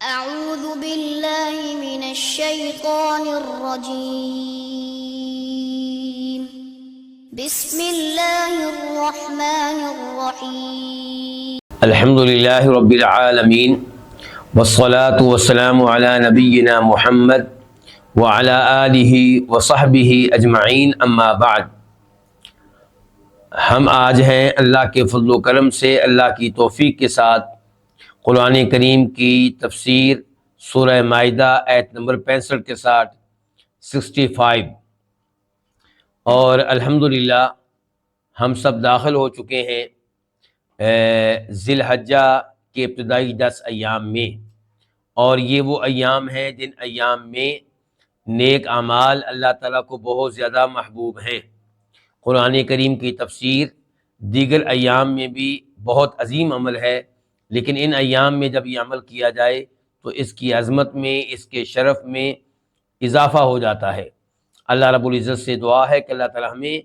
أعوذ بالله من الشيطان الرجيم بسم الله الرحمن الرحيم الحمد للہ رب العالمین والصلاة والسلام علی نبینا محمد وعلی آلہ وصحبہ اجمعین اما بعد۔ ہم آج ہیں اللہ کے فضل و کرم سے، اللہ کی توفیق کے ساتھ قرآن کریم کی تفسیر سورہ مائدہ آیت نمبر 65 کے ساتھ 65، اور الحمدللہ ہم سب داخل ہو چکے ہیں ذی الحجہ کے ابتدائی 10 ایام میں، اور یہ وہ ایام ہیں جن ایام میں نیک اعمال اللہ تعالیٰ کو بہت زیادہ محبوب ہیں۔ قرآن کریم کی تفسیر دیگر ایام میں بھی بہت عظیم عمل ہے، لیکن ان ایام میں جب یہ عمل کیا جائے تو اس کی عظمت میں، اس کے شرف میں اضافہ ہو جاتا ہے۔ اللہ رب العزت سے دعا ہے کہ اللہ تعالیٰ ہمیں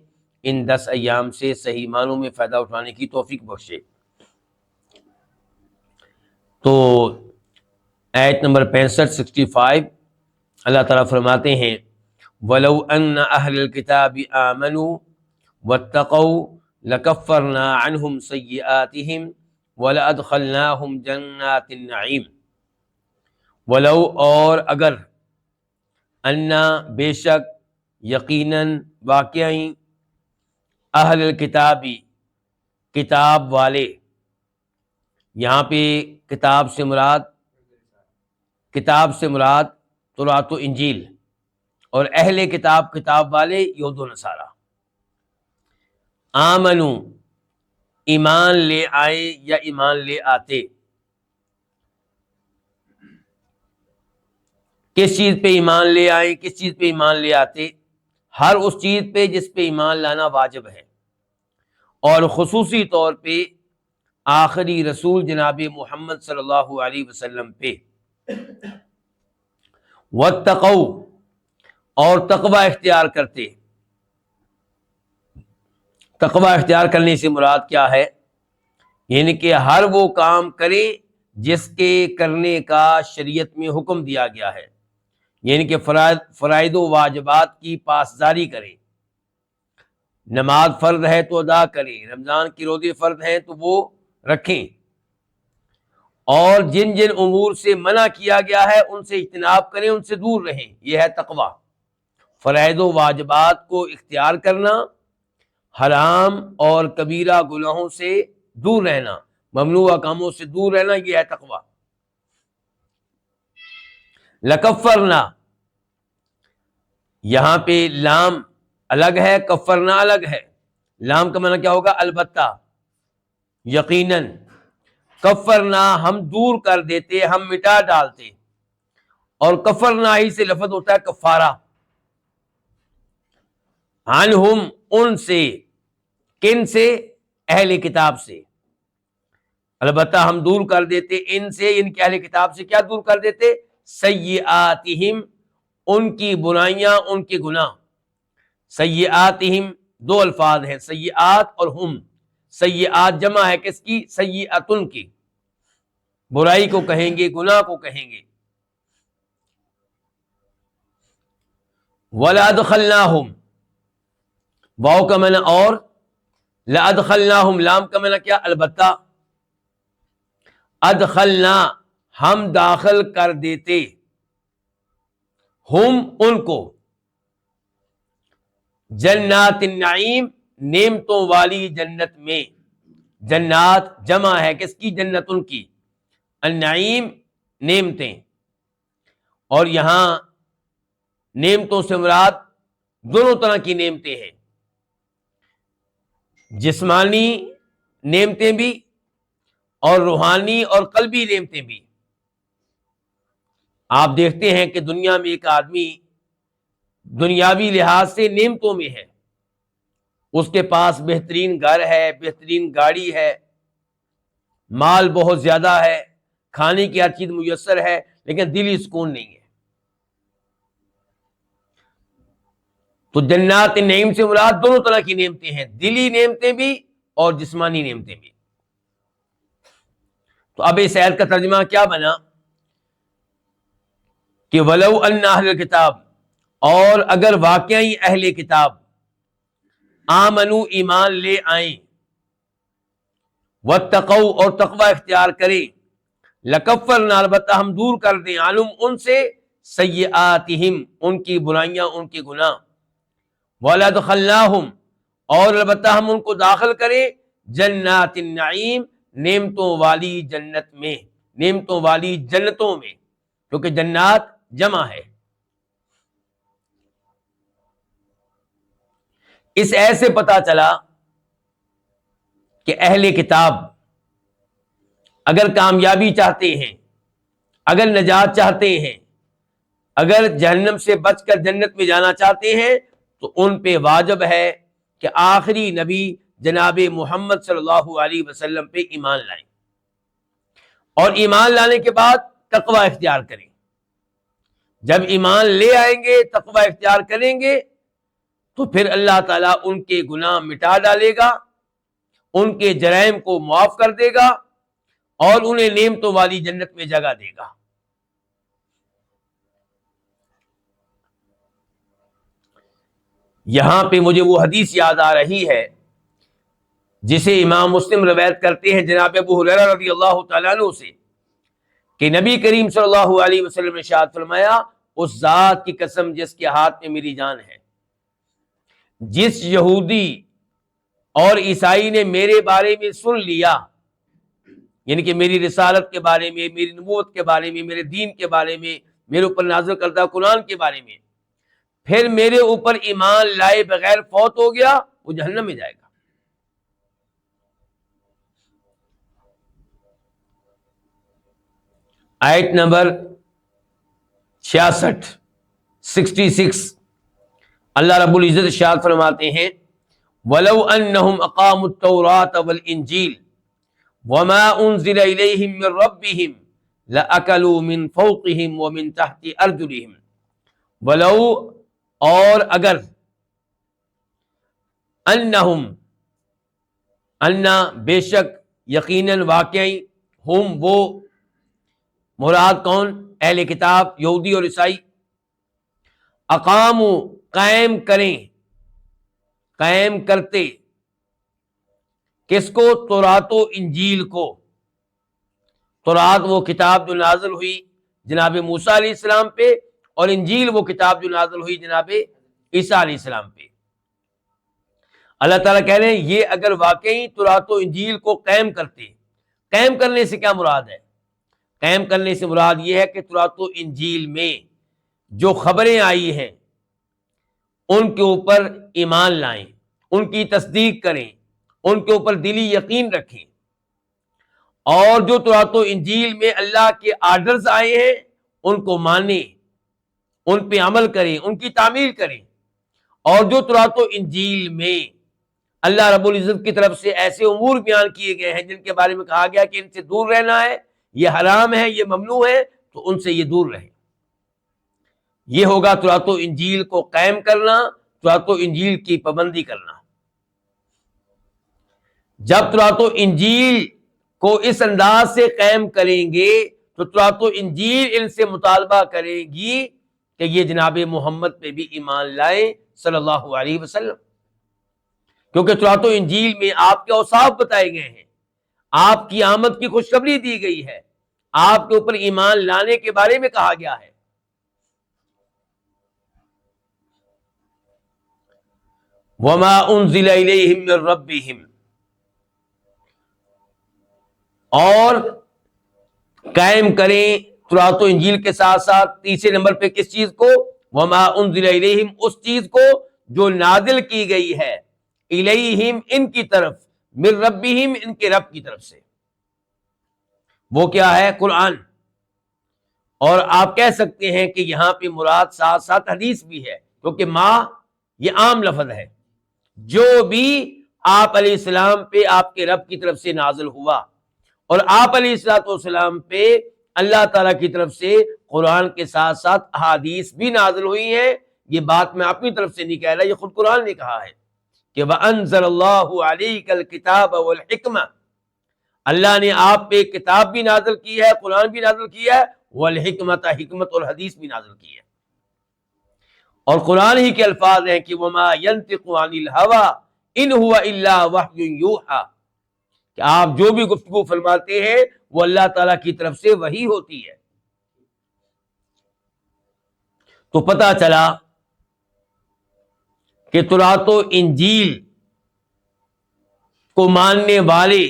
ان 10 ایام سے صحیح معنوں میں فائدہ اٹھانے کی توفیق بخشے۔ تو آیت نمبر 65 اللہ تعالیٰ فرماتے ہیں وَلَوْ أَنَّ أَهْلَ الْكِتَابِ آمَنُوا وَاتَّقَوْا لَكَفَّرْنَا عَنْهُمْ سَيِّئَاتِهِمْ وَلَأَدْخَلْنَاهُمْ جَنَّاتِ النَّعِيمِ۔ ولو اور اگر، انا بے شک، یقیناً، واقعی، اہل الکتابی کتاب والے، یہاں پہ کتاب سے مراد تورات و انجیل، اور اہل کتاب والے یہود و نصارہ، آمنو ایمان لے آئے یا ایمان لے آتے۔ کس چیز پہ ایمان لے آئے، کس چیز پہ ایمان لے آتے؟ ہر اس چیز پہ جس پہ ایمان لانا واجب ہے، اور خصوصی طور پہ آخری رسول جناب محمد صلی اللہ علیہ وسلم پہ۔ واتقوا اور تقوی اختیار کرتے۔ تقوی اختیار کرنے سے مراد کیا ہے؟ یعنی کہ ہر وہ کام کرے جس کے کرنے کا شریعت میں حکم دیا گیا ہے، یعنی کہ فرائض و واجبات کی پاسداری کرے۔ نماز فرض ہے تو ادا کریں، رمضان کی روزے فرض ہیں تو وہ رکھیں، اور جن جن امور سے منع کیا گیا ہے ان سے اجتناب کریں، ان سے دور رہیں۔ یہ ہے تقوی، فرائض و واجبات کو اختیار کرنا، حرام اور کبیرہ گناہوں سے دور رہنا، ممنوعہ کاموں سے دور رہنا، یہ ہے تقوی۔ لکفرنا، یہاں پہ لام الگ ہے، کفرنا الگ ہے۔ لام کا معنی کیا ہوگا؟ البتہ، یقیناً۔ کفرنا ہم دور کر دیتے، ہم مٹا ڈالتے، اور کفرنا ہی سے لفظ ہوتا ہے کفارہ۔ عنہم ان سے، کن سے؟ اہل کتاب سے۔ البتہ ہم دور کر دیتے ان سے، ان کے اہل کتاب سے کیا دور کر دیتے؟ سیئاتہم، ان کی برائیاں، ان کے گناہ۔ سیئاتہم دو الفاظ ہیں، سیئات اور ہم۔ سیئات جمع ہے کس کی؟ سیئاتن کی، برائی کو کہیں گے، گناہ کو کہیں گے۔ وَلَأَدْخَلْنَاهُمْ، واو کا معنی اور، لَأَدْخَلْنَاهُمْ لام کا معنی کیا؟ البتہ۔ ادخلنا ہم داخل کر دیتے، ہم ان کو، جنات النعیم نعمتوں والی جنت میں۔ جنات جمع ہے کس کی؟ جنت ان کی، النعیم نعمتیں، اور یہاں نعمتوں سے مراد دونوں طرح کی نعمتیں ہیں، جسمانی نعمتیں بھی اور روحانی اور قلبی نعمتیں بھی۔ آپ دیکھتے ہیں کہ دنیا میں ایک آدمی دنیاوی لحاظ سے نعمتوں میں ہے، اس کے پاس بہترین گھر ہے، بہترین گاڑی ہے، مال بہت زیادہ ہے، کھانے کی ہر چیز میسر ہے، لیکن دلی سکون نہیں ہے۔ تو جنات النعیم سے مراد دونوں طرح کی نعمتیں ہیں، دلی نعمتیں بھی اور جسمانی نعمتیں بھی۔ تو اب اس آیت کا ترجمہ کیا بنا کہ ولو ان اہل کتاب، اور اگر واقعی اہل کتاب آمنو ایمان لے آئیں، واتقوا اور تقوی اختیار کریں، لکفرنا البتہ ہم دور کر دیں عنہم ان سے سیئاتہم ان کی برائیاں ان کے گناہ، ولادخلناہم اور البتہ ہم ان کو داخل کریں جنات النعیم نعمتوں والی جنت میں، نعمتوں والی جنتوں میں، کیونکہ جنات جمع ہے۔ اس ایت سے پتا چلا کہ اہل کتاب اگر کامیابی چاہتے ہیں، اگر نجات چاہتے ہیں، اگر جہنم سے بچ کر جنت میں جانا چاہتے ہیں تو ان پہ واجب ہے کہ آخری نبی جناب محمد صلی اللہ علیہ وسلم پہ ایمان لائیں، اور ایمان لانے کے بعد تقوی اختیار کریں۔ جب ایمان لے آئیں گے، تقوی اختیار کریں گے، تو پھر اللہ تعالیٰ ان کے گناہ مٹا ڈالے گا، ان کے جرائم کو معاف کر دے گا، اور انہیں نعمتوں والی جنت میں جگہ دے گا۔ یہاں پہ مجھے وہ حدیث یاد آ رہی ہے جسے امام مسلم روایت کرتے ہیں جناب ابو ہریرہ رضی اللہ تعالیٰ عنہ سے، کہ نبی کریم صلی اللہ علیہ وسلم نے ارشاد فرمایا، اس ذات کی قسم جس کے ہاتھ میں میری جان ہے، جس یہودی اور عیسائی نے میرے بارے میں سن لیا، یعنی کہ میری رسالت کے بارے میں، میری نبوت کے بارے میں، میرے دین کے بارے میں، میرے اوپر نازل کردہ قرآن کے بارے میں، پھر میرے اوپر ایمان لائے بغیر فوت ہو گیا، وہ جہنم میں جائے گا۔ آیت نمبر 66 اللہ رب العزت ارشاد فرماتے ہیں، وَلَوْ أَنَّهُمْ أَقَامُوا التَّوْرَاةَ وَالْإِنْجِيلَ وَمَا أُنزِلَ إِلَيْهِم مِّن رَّبِّهِمْ لَأَكَلُوا مِن فَوْقِهِمْ وَمِن تَحْتِ أَرْجُلِهِمْ، ولو اور اگر، انہم انا بے شک، یقیناً واقعی، ہم وہ، مراد کون؟ اہل کتاب یہودی اور عیسائی، اقامو قائم کریں، قائم کرتے کس کو؟ تورات و انجیل کو۔ تورات وہ کتاب جو نازل ہوئی جناب موسیٰ علیہ السلام پہ، اور انجیل وہ کتاب جو نازل ہوئی جناب عیسیٰ علیہ السلام پہ۔ اللہ تعالیٰ کہہ رہے ہیں یہ اگر واقعی تورات و انجیل کو قائم کرتے، قائم کرنے سے کیا مراد ہے؟ قائم کرنے سے مراد یہ ہے کہ تورات و انجیل میں جو خبریں آئی ہیں ان کے اوپر ایمان لائیں، ان کی تصدیق کریں، ان کے اوپر دلی یقین رکھیں، اور جو تورات و انجیل میں اللہ کے آرڈرز آئے ہیں ان کو مانیں، ان پہ عمل کریں، ان کی تعمیل کریں، اور جو تورات و انجیل میں اللہ رب العزت کی طرف سے ایسے امور بیان کیے گئے ہیں جن کے بارے میں کہا گیا کہ ان سے دور رہنا ہے، یہ حرام ہے، یہ ممنوع ہے، تو ان سے یہ دور رہیں۔ یہ ہوگا تورات و انجیل کو قائم کرنا، تورات و انجیل کی پابندی کرنا۔ جب تورات و انجیل کو اس انداز سے قائم کریں گے تو تورات و انجیل ان سے مطالبہ کرے گی کہ یہ جناب محمد پہ بھی ایمان لائیں صلی اللہ علیہ وسلم، کیونکہ تورات و انجیل میں آپ کے اوصاف بتائے گئے ہیں، آپ کی آمد کی خوشخبری دی گئی ہے، آپ کے اوپر ایمان لانے کے بارے میں کہا گیا ہے۔ وما انزل الیہم من ربہم، اور قائم کریں تورات و انجیل کے ساتھ ساتھ تیسرے نمبر پہ کس چیز کو؟ وما انزل الیہم، اس چیز کو جو نازل کی گئی ہے، الیہم ان کی طرف، من ربہم ان کے رب کی طرف سے۔ وہ کیا ہے؟ قرآن۔ اور آپ کہہ سکتے ہیں کہ یہاں پہ مراد ساتھ ساتھ حدیث بھی ہے، کیونکہ ما یہ عام لفظ ہے، جو بھی آپ علیہ السلام پہ آپ کے رب کی طرف سے نازل ہوا، اور آپ علیہ السلام پہ اللہ تعالیٰ کی طرف سے قرآن کے ساتھ ساتھ احادیث بھی نازل ہوئی ہیں۔ یہ بات میں اپنی طرف سے نہیں کہہ رہا، یہ خود قرآن نے کہا ہے کہ وَأَنزَلَ اللَّهُ عَلَيْكَ الْكِتَابَ وَالْحِكْمَةَ، اللہ نے آپ پہ کتاب بھی نازل کی ہے، قرآن بھی نازل کیا ہے، والحکمت، حکمت اور حدیث بھی نازل کی ہے. اور قرآن ہی کے الفاظ ہیں کہ وما ينطق عن الهوى ان هو الا وحی یوحى، کہ آپ جو بھی گفتگو فرماتے ہیں وہ اللہ تعالیٰ کی طرف سے وحی ہوتی ہے. تو پتہ چلا کہ تورات و انجیل کو ماننے والے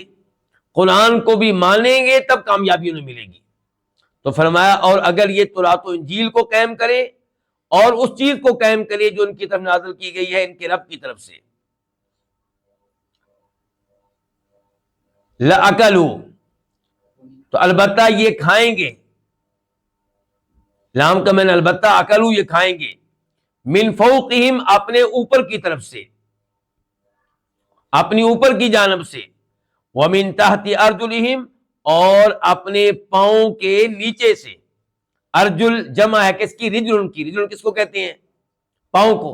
قرآن کو بھی مانیں گے تب کامیابی انہیں ملے گی. تو فرمایا اور اگر یہ تورات و انجیل کو قائم کرے اور اس چیز کو قائم کرے جو ان کی طرف نازل کی گئی ہے ان کے رب کی طرف سے، لَأَكَلُوا، تو البتہ یہ کھائیں گے، لام کا معنی البتہ، اکلوا یہ کھائیں گے، من فوقہم اپنے اوپر کی طرف سے، اپنی اوپر کی جانب سے، ومن تحت ارجلہم اور اپنے پاؤں کے نیچے سے. ارجل جمع ہے کس کی؟ رجل کی. رجل کس کو کہتے ہیں؟ پاؤں کو.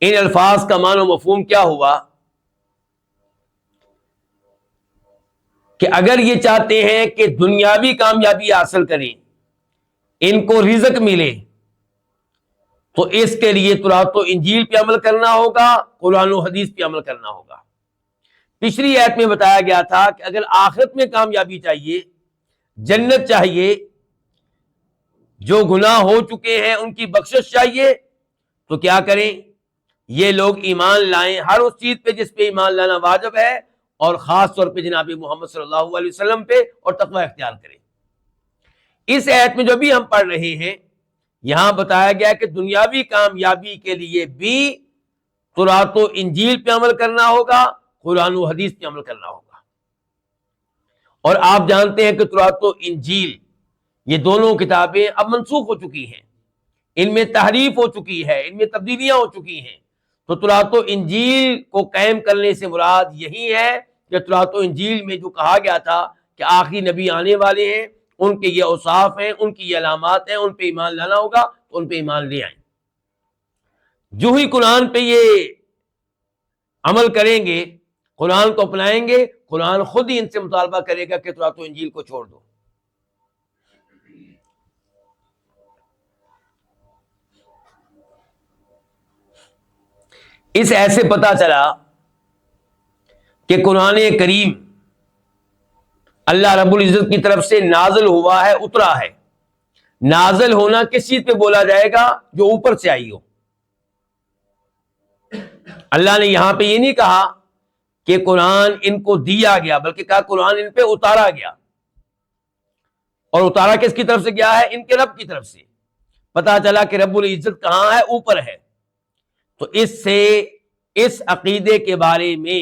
ان الفاظ کا معنی و مفہوم کیا ہوا کہ اگر یہ چاہتے ہیں کہ دنیاوی کامیابی حاصل کریں، ان کو رزق ملے، تو اس کے لیے تورات و انجیل پہ عمل کرنا ہوگا، قرآن و حدیث پہ عمل کرنا ہوگا. پچھلی آیت میں بتایا گیا تھا کہ اگر آخرت میں کامیابی چاہیے، جنت چاہیے، جو گناہ ہو چکے ہیں ان کی بخشش چاہیے، تو کیا کریں؟ یہ لوگ ایمان لائیں ہر اس چیز پہ جس پہ ایمان لانا واجب ہے، اور خاص طور پہ جناب محمد صلی اللہ علیہ وسلم پہ، اور تقوی اختیار کریں. اس آیت میں جو بھی ہم پڑھ رہے ہیں یہاں بتایا گیا کہ دنیاوی کامیابی کے لیے بھی تورات و انجیل پہ عمل کرنا ہوگا، قرآن و حدیث پہ عمل کرنا ہوگا. اور آپ جانتے ہیں کہ تورات و انجیل یہ دونوں کتابیں اب منسوخ ہو چکی ہیں، ان میں تحریف ہو چکی ہے، ان میں تبدیلیاں ہو چکی ہیں. تو تورات و انجیل کو قائم کرنے سے مراد یہی ہے کہ تورات و انجیل میں جو کہا گیا تھا کہ آخری نبی آنے والے ہیں، ان کے یہ اوصاف ہیں، ان کی یہ علامات ہیں، ان پہ ایمان لانا ہوگا، تو ان پہ ایمان لے آئیں. جو ہی قرآن پہ یہ عمل کریں گے، قرآن کو اپنائیں گے، قرآن خود ہی ان سے مطالبہ کرے گا کہ تورات و انجیل کو چھوڑ دو. اس ایسے پتہ چلا کہ قرآن کریم اللہ رب العزت کی طرف سے نازل ہوا ہے، اترا ہے. نازل ہونا کس چیز پہ بولا جائے گا؟ جو اوپر سے آئی ہو. اللہ نے یہاں پہ یہ نہیں کہا کہ قرآن ان کو دیا گیا، بلکہ کہا قرآن ان پہ اتارا گیا. اور اتارا کس کی طرف سے گیا ہے؟ ان کے رب کی طرف سے. پتہ چلا کہ رب العزت کہاں ہے؟ اوپر ہے. تو اس سے اس عقیدے کے بارے میں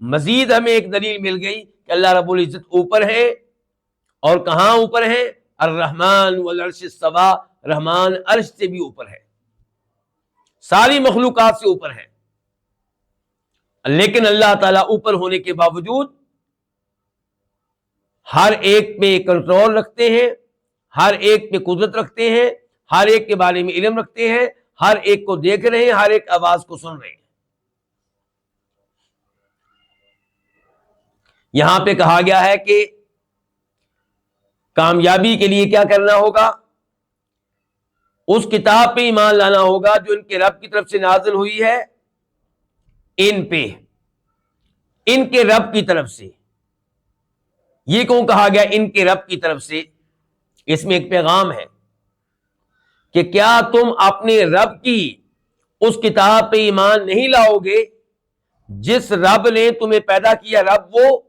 مزید ہمیں ایک دلیل مل گئی کہ اللہ رب العزت اوپر ہے. اور کہاں اوپر ہے؟ الرحمن والعرش استوى، رحمان عرش سے بھی اوپر ہے، ساری مخلوقات سے اوپر ہے. لیکن اللہ تعالیٰ اوپر ہونے کے باوجود ہر ایک پہ کنٹرول رکھتے ہیں، ہر ایک پہ قدرت رکھتے ہیں، ہر ایک کے بارے میں علم رکھتے ہیں، ہر ایک کو دیکھ رہے ہیں، ہر ایک آواز کو سن رہے ہیں. یہاں پہ کہا گیا ہے کہ کامیابی کے لیے کیا کرنا ہوگا؟ اس کتاب پہ ایمان لانا ہوگا جو ان کے رب کی طرف سے نازل ہوئی ہے، ان پہ، ان کے رب کی طرف سے. یہ کیوں کہا گیا ان کے رب کی طرف سے؟ اس میں ایک پیغام ہے کہ کیا تم اپنے رب کی اس کتاب پہ ایمان نہیں لاؤ گے جس رب نے تمہیں پیدا کیا؟ رب وہ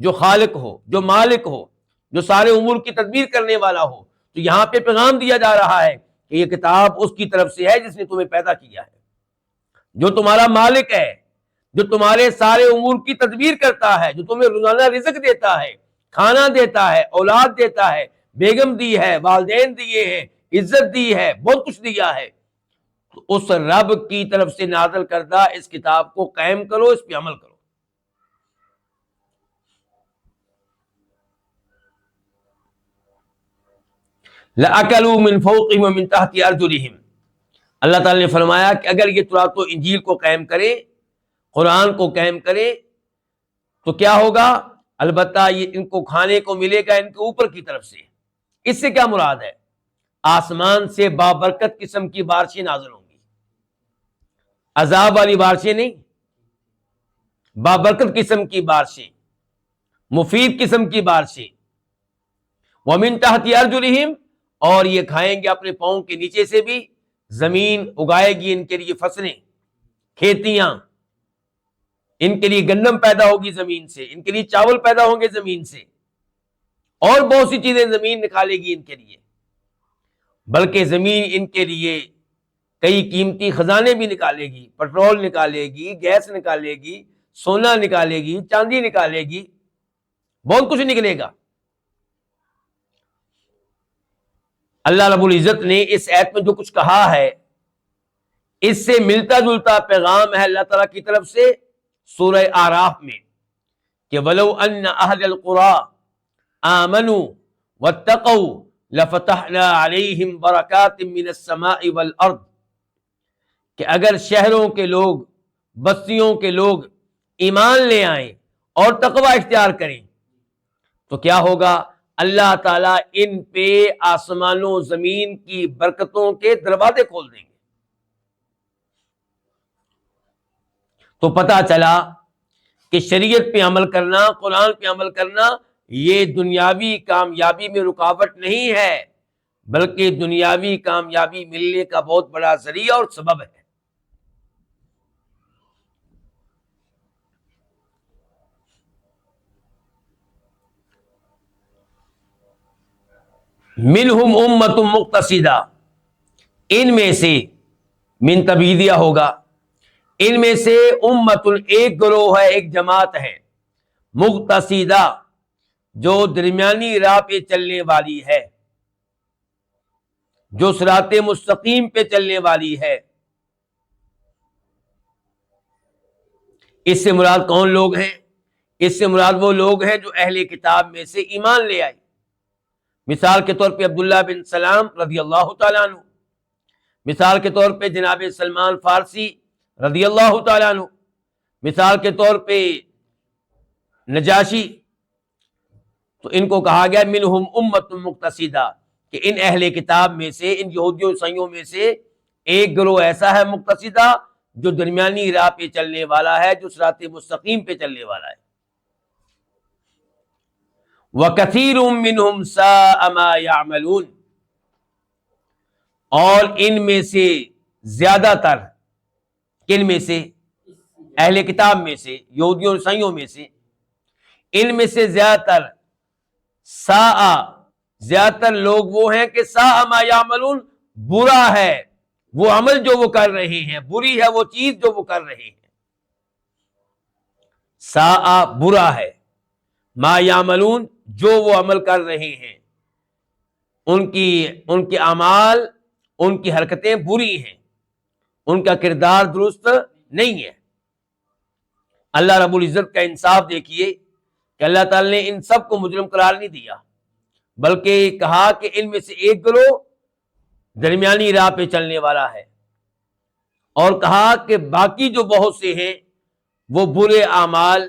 جو خالق ہو، جو مالک ہو، جو سارے امور کی تدبیر کرنے والا ہو. تو یہاں پہ پیغام دیا جا رہا ہے کہ یہ کتاب اس کی طرف سے ہے جس نے تمہیں پیدا کیا ہے، جو تمہارا مالک ہے، جو تمہارے سارے امور کی تدبیر کرتا ہے، جو تمہیں روزانہ رزق دیتا ہے، کھانا دیتا ہے، اولاد دیتا ہے، بیگم دی ہے، والدین دیے ہیں، عزت دی ہے، بہت کچھ دیا ہے. تو اس رب کی طرف سے نازل کردہ اس کتاب کو قائم کرو، اس پہ عمل کرو. لَأَكَلُوا مِن فَوْقِهِمْ وَمِن تَحْتِ أَرْجُلِهِمْ. اللہ تعالی نے فرمایا کہ اگر یہ تورات و انجیل کو قائم کریں، قرآن کو قائم کریں، تو کیا ہوگا؟ البتہ یہ ان کو کھانے کو ملے گا ان کے اوپر کی طرف سے۔ اس سے کیا مراد ہے؟ آسمان سے بابرکت قسم کی بارشیں نازل ہوں گی، عذاب والی بارشیں نہیں، بابرکت قسم کی بارشیں، مفید قسم کی بارشیں۔ وَمِن تَحْتِ أَرْجُلِهِمْ، اور یہ کھائیں گے اپنے پاؤں کے نیچے سے بھی، زمین اگائے گی ان کے لیے فصلیں، کھیتیاں، ان کے لیے گندم پیدا ہوگی زمین سے، ان کے لیے چاول پیدا ہوں گے زمین سے، اور بہت سی چیزیں زمین نکالے گی ان کے لیے۔ بلکہ زمین ان کے لیے کئی قیمتی خزانے بھی نکالے گی، پٹرول نکالے گی، گیس نکالے گی، سونا نکالے گی، چاندی نکالے گی، بہت کچھ نکلے گا۔ اللہ رب العزت نے اس آیت میں جو کچھ کہا ہے اس سے ملتا جلتا پیغام ہے اللہ تعالیٰ کی طرف سے سورہ اعراف میں کہ وَلَوْ أَنَّ أَهْلَ الْقُرَىٰ آمَنُوا وَاتَّقَوْا لَفَتَحْنَا عَلَيْهِمْ بَرَكَاتٍ مِّنَ السَّمَاءِ وَالْأَرْضِ، کہ اگر شہروں کے لوگ، بستیوں کے لوگ ایمان لے آئیں اور تقوی اختیار کریں تو کیا ہوگا؟ اللہ تعالیٰ ان پہ آسمانوں زمین کی برکتوں کے دروازے کھول دیں گے۔ تو پتہ چلا کہ شریعت پہ عمل کرنا، قرآن پہ عمل کرنا، یہ دنیاوی کامیابی میں رکاوٹ نہیں ہے، بلکہ دنیاوی کامیابی ملنے کا بہت بڑا ذریعہ اور سبب ہے۔ منہم امت مقتصدہ، ان میں سے، من تبعیدیہ ہوگا، ان میں سے امت ایک گروہ ہے، ایک جماعت ہے، مقتصدہ جو درمیانی راہ پہ چلنے والی ہے، جو صراط مستقیم پہ چلنے والی ہے۔ اس سے مراد کون لوگ ہیں؟ اس سے مراد وہ لوگ ہیں جو اہل کتاب میں سے ایمان لے آئے۔ مثال کے طور پہ عبداللہ بن سلام رضی اللہ تعالیٰ عنہ، مثال کے طور پہ جناب سلمان فارسی رضی اللہ تعالیٰ عنہ، مثال کے طور پہ نجاشی۔ تو ان کو کہا گیا منہم امت مقتصدہ، کہ ان اہل کتاب میں سے، ان یہودیوں عیسائیوں میں سے ایک گروہ ایسا ہے مقتصدہ جو درمیانی راہ پہ چلنے والا ہے، جو صراط مستقیم پہ چلنے والا ہے۔ وَكَثِيرٌ مِّنْهُمْ سَاءَ مَا يَعْمَلُونَ، اور ان میں سے زیادہ تر، کن میں سے؟ اہل کتاب میں سے، یہودیوں عیسائیوں میں سے، ان میں سے زیادہ تر، زیادہ تر لوگ وہ ہیں کہ ساء ما یعملون، برا ہے وہ عمل جو وہ کر رہے ہیں، بری ہے وہ چیز جو وہ کر رہے ہیں۔ ساء برا ہے، ما یعملون جو وہ عمل کر رہے ہیں، ان کے اعمال، ان کی حرکتیں بری ہیں، ان کا کردار درست نہیں ہے۔ اللہ رب العزت کا انصاف دیکھیے کہ اللہ تعالی نے ان سب کو مجرم قرار نہیں دیا، بلکہ کہا کہ ان میں سے ایک گروہ درمیانی راہ پہ چلنے والا ہے، اور کہا کہ باقی جو بہت سے ہیں وہ برے اعمال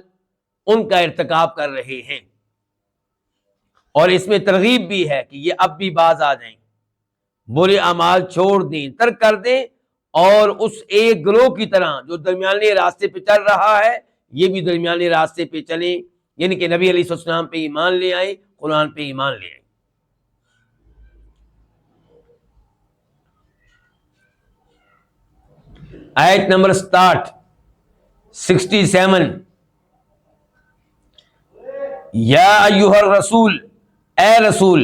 ان کا ارتکاب کر رہے ہیں۔ اور اس میں ترغیب بھی ہے کہ یہ اب بھی باز آ جائیں، برے اعمال چھوڑ دیں، ترک کر دیں، اور اس ایک گروہ کی طرح جو درمیانے راستے پہ چل رہا ہے یہ بھی درمیانے راستے پہ چلیں، یعنی کہ نبی علیہ السلام پہ ایمان لے آئیں، قرآن پہ ایمان لے آئیں۔ آیت نمبر 67، یا ایھا الرسول، اے رسول۔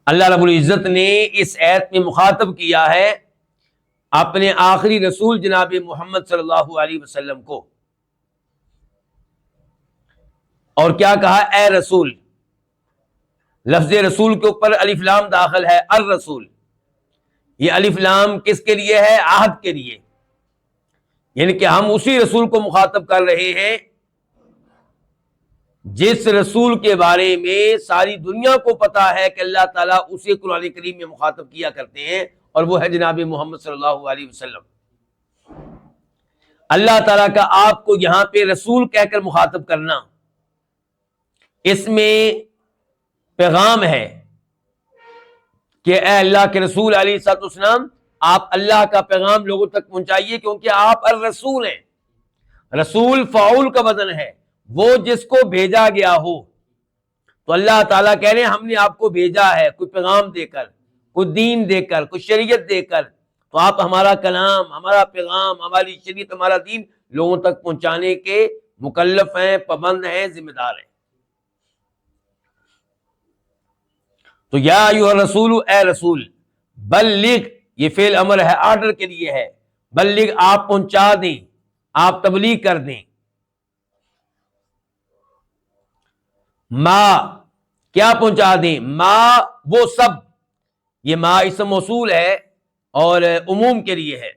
اللہ رب العزت نے اس آیت میں مخاطب کیا ہے اپنے آخری رسول جناب محمد صلی اللہ علیہ وسلم کو، اور کیا کہا؟ اے رسول۔ لفظ رسول کے اوپر الف لام داخل ہے، الرسول۔ یہ الف لام کس کے لیے ہے؟ عہد کے لیے، یعنی کہ ہم اسی رسول کو مخاطب کر رہے ہیں جس رسول کے بارے میں ساری دنیا کو پتا ہے کہ اللہ تعالیٰ اسے قرآن کریم میں مخاطب کیا کرتے ہیں، اور وہ ہے جناب محمد صلی اللہ علیہ وسلم۔ اللہ تعالیٰ کا آپ کو یہاں پہ رسول کہہ کر مخاطب کرنا، اس میں پیغام ہے کہ اے اللہ کے رسول علیہ الصلوۃ والسلام، آپ اللہ کا پیغام لوگوں تک پہنچائیے، کیونکہ آپ الرسول ہیں۔ رسول فاعول کا وزن ہے، وہ جس کو بھیجا گیا ہو۔ تو اللہ تعالیٰ کہہ رہے ہیں ہم نے آپ کو بھیجا ہے کوئی پیغام دے کر، کوئی دین دے کر، کوئی شریعت دے کر، تو آپ ہمارا کلام، ہمارا پیغام، ہماری شریعت، ہمارا دین لوگوں تک پہنچانے کے مکلف ہیں، پابند ہیں، ذمہ دار ہیں۔ تو یا ایھا الرسول، اے رسول، بلغ، یہ فعل امر ہے، آرڈر کے لیے ہے، بلغ آپ پہنچا دیں، آپ تبلیغ کر دیں۔ ما کیا پہنچا دیں؟ ما وہ سب، یہ ما اسم موصول ہے اور عموم کے لیے ہے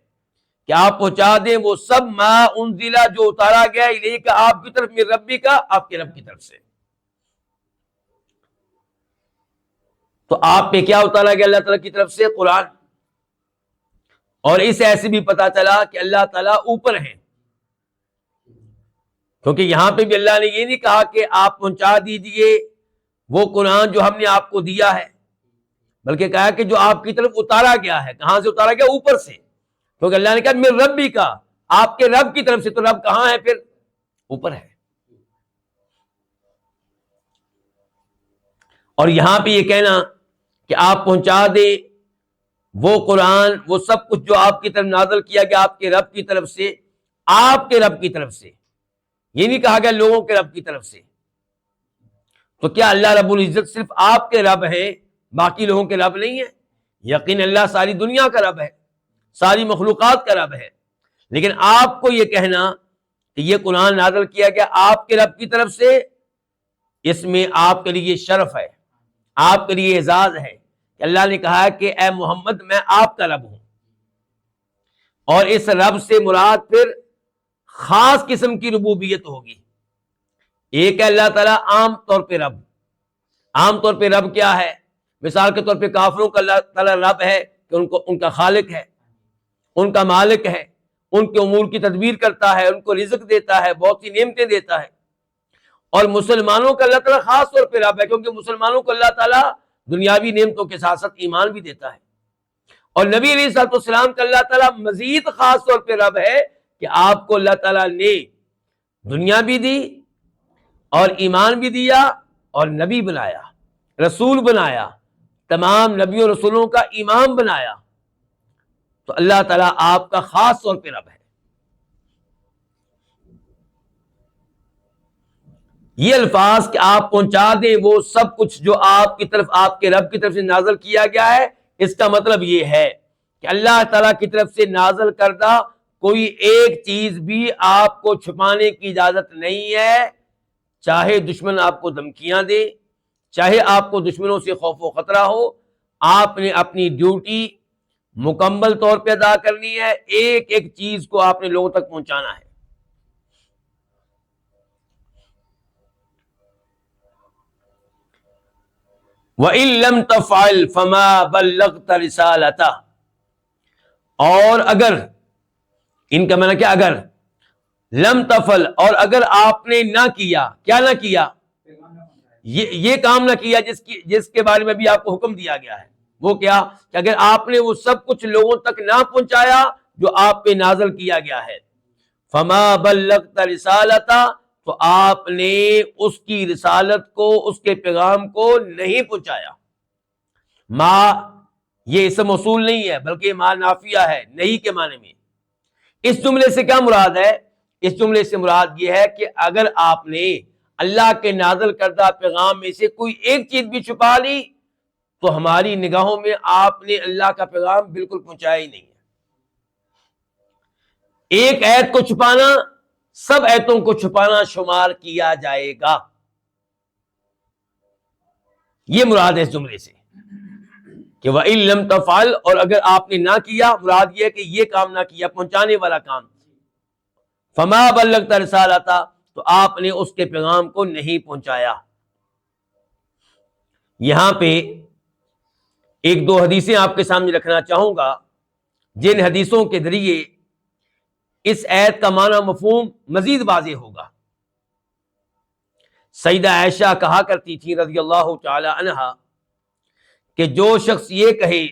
کہ آپ پہنچا دیں وہ سب، ما انزلہ جو اتارا گیا الیک آپ کی طرف، من ربی کا آپ کے رب کی طرف سے۔ تو آپ پہ کیا اتارا گیا اللہ تعالیٰ کی طرف سے؟ قرآن۔ اور اس ایسے بھی پتا چلا کہ اللہ تعالیٰ اوپر ہیں، کیونکہ یہاں پہ بھی اللہ نے یہ نہیں کہا کہ آپ پہنچا دیجئے وہ قرآن جو ہم نے آپ کو دیا ہے، بلکہ کہا کہ جو آپ کی طرف اتارا گیا ہے۔ کہاں سے اتارا گیا؟ اوپر سے، کیونکہ اللہ نے کہا من ربی کا، آپ کے رب کی طرف سے، تو رب کہاں ہے پھر؟ اوپر ہے۔ اور یہاں پہ یہ کہنا کہ آپ پہنچا دیں وہ قرآن، وہ سب کچھ جو آپ کی طرف نازل کیا گیا آپ کے رب کی طرف سے، آپ کے رب کی طرف سے، یہ نہیں کہا گیا لوگوں کے رب کی طرف سے۔ تو کیا اللہ رب العزت صرف آپ کے رب ہیں، باقی لوگوں کے رب نہیں ہیں؟ یقین اللہ ساری دنیا کا رب ہے، ساری مخلوقات کا رب ہے، لیکن آپ کو یہ کہنا کہ یہ قرآن نازل کیا گیا آپ کے رب کی طرف سے، اس میں آپ کے لیے شرف ہے، آپ کے لیے اعزاز ہے کہ اللہ نے کہا ہے کہ اے محمد میں آپ کا رب ہوں۔ اور اس رب سے مراد پھر خاص قسم کی ربوبیت ہوگی۔ ایک ہے اللہ تعالیٰ عام طور پہ رب۔ عام طور پہ رب کیا ہے؟ مثال کے طور پہ کافروں کا اللہ تعالیٰ رب ہے کہ ان کا خالق ہے، ان کا مالک ہے، ان کے امور کی تدبیر کرتا ہے، ان کو رزق دیتا ہے، بہت سی نعمتیں دیتا ہے۔ اور مسلمانوں کا اللہ تعالیٰ خاص طور پہ رب ہے، کیونکہ مسلمانوں کو اللہ تعالیٰ دنیاوی نعمتوں کے ساتھ ساتھ ایمان بھی دیتا ہے۔ اور نبی علیہ الصلوۃ والسلام کا اللہ تعالیٰ مزید خاص طور پہ رب ہے کہ آپ کو اللہ تعالیٰ نے دنیا بھی دی اور ایمان بھی دیا اور نبی بنایا، رسول بنایا، تمام نبیوں رسولوں کا امام بنایا۔ تو اللہ تعالیٰ آپ کا خاص طور پہ رب ہے۔ یہ الفاظ کہ آپ پہنچا دیں وہ سب کچھ جو آپ کی طرف، آپ کے رب کی طرف سے نازل کیا گیا ہے، اس کا مطلب یہ ہے کہ اللہ تعالیٰ کی طرف سے نازل کردہ کوئی ایک چیز بھی آپ کو چھپانے کی اجازت نہیں ہے، چاہے دشمن آپ کو دھمکیاں دے، چاہے آپ کو دشمنوں سے خوف و خطرہ ہو، آپ نے اپنی ڈیوٹی مکمل طور پہ ادا کرنی ہے، ایک ایک چیز کو آپ نے لوگوں تک پہنچانا ہے۔ وَإِن لَّمْ تَفْعَلْ فَمَا بَلَّغْتَ رِسَالَتَهُ، اور اگر، ان کا معنی کیا؟ اگر لم تفعل، اور اگر آپ نے نہ کیا، کیا نہ کیا؟ یہ کام نہ کیا جس کے بارے میں بھی آپ کو حکم دیا گیا ہے، وہ کیا؟ کہ اگر آپ نے وہ سب کچھ لوگوں تک نہ پہنچایا جو آپ پہ نازل کیا گیا ہے، فما بلغت رسالتہ، تو آپ نے اس کی رسالت کو، اس کے پیغام کو نہیں پہنچایا۔ ما یہ اسم موصول نہیں ہے بلکہ ما نافیہ ہے، نہیں کے معنی میں۔ اس جملے سے کیا مراد ہے؟ اس جملے سے مراد یہ ہے کہ اگر آپ نے اللہ کے نازل کردہ پیغام میں سے کوئی ایک چیز بھی چھپا لی تو ہماری نگاہوں میں آپ نے اللہ کا پیغام بالکل پہنچایا ہی نہیں ہے۔ ایک ایت کو چھپانا سب ایتوں کو چھپانا شمار کیا جائے گا، یہ مراد ہے اس جملے سے کہ وَإِن لَّمْ تَفْعَلْ، اور اگر آپ نے نہ کیا، مراد یہ کہ یہ کام نہ کیا، پہنچانے والا کام، فَمَا بَلَّغْتَ رِسَالَتَهُ، تو آپ نے اس کے پیغام کو نہیں پہنچایا۔ یہاں پہ ایک دو حدیثیں آپ کے سامنے رکھنا چاہوں گا، جن حدیثوں کے ذریعے اس آیت کا معنی مفہوم مزید واضح ہوگا۔ سیدہ عائشہ کہا کرتی تھی رضی اللہ تعالی عنہا کہ جو شخص یہ کہے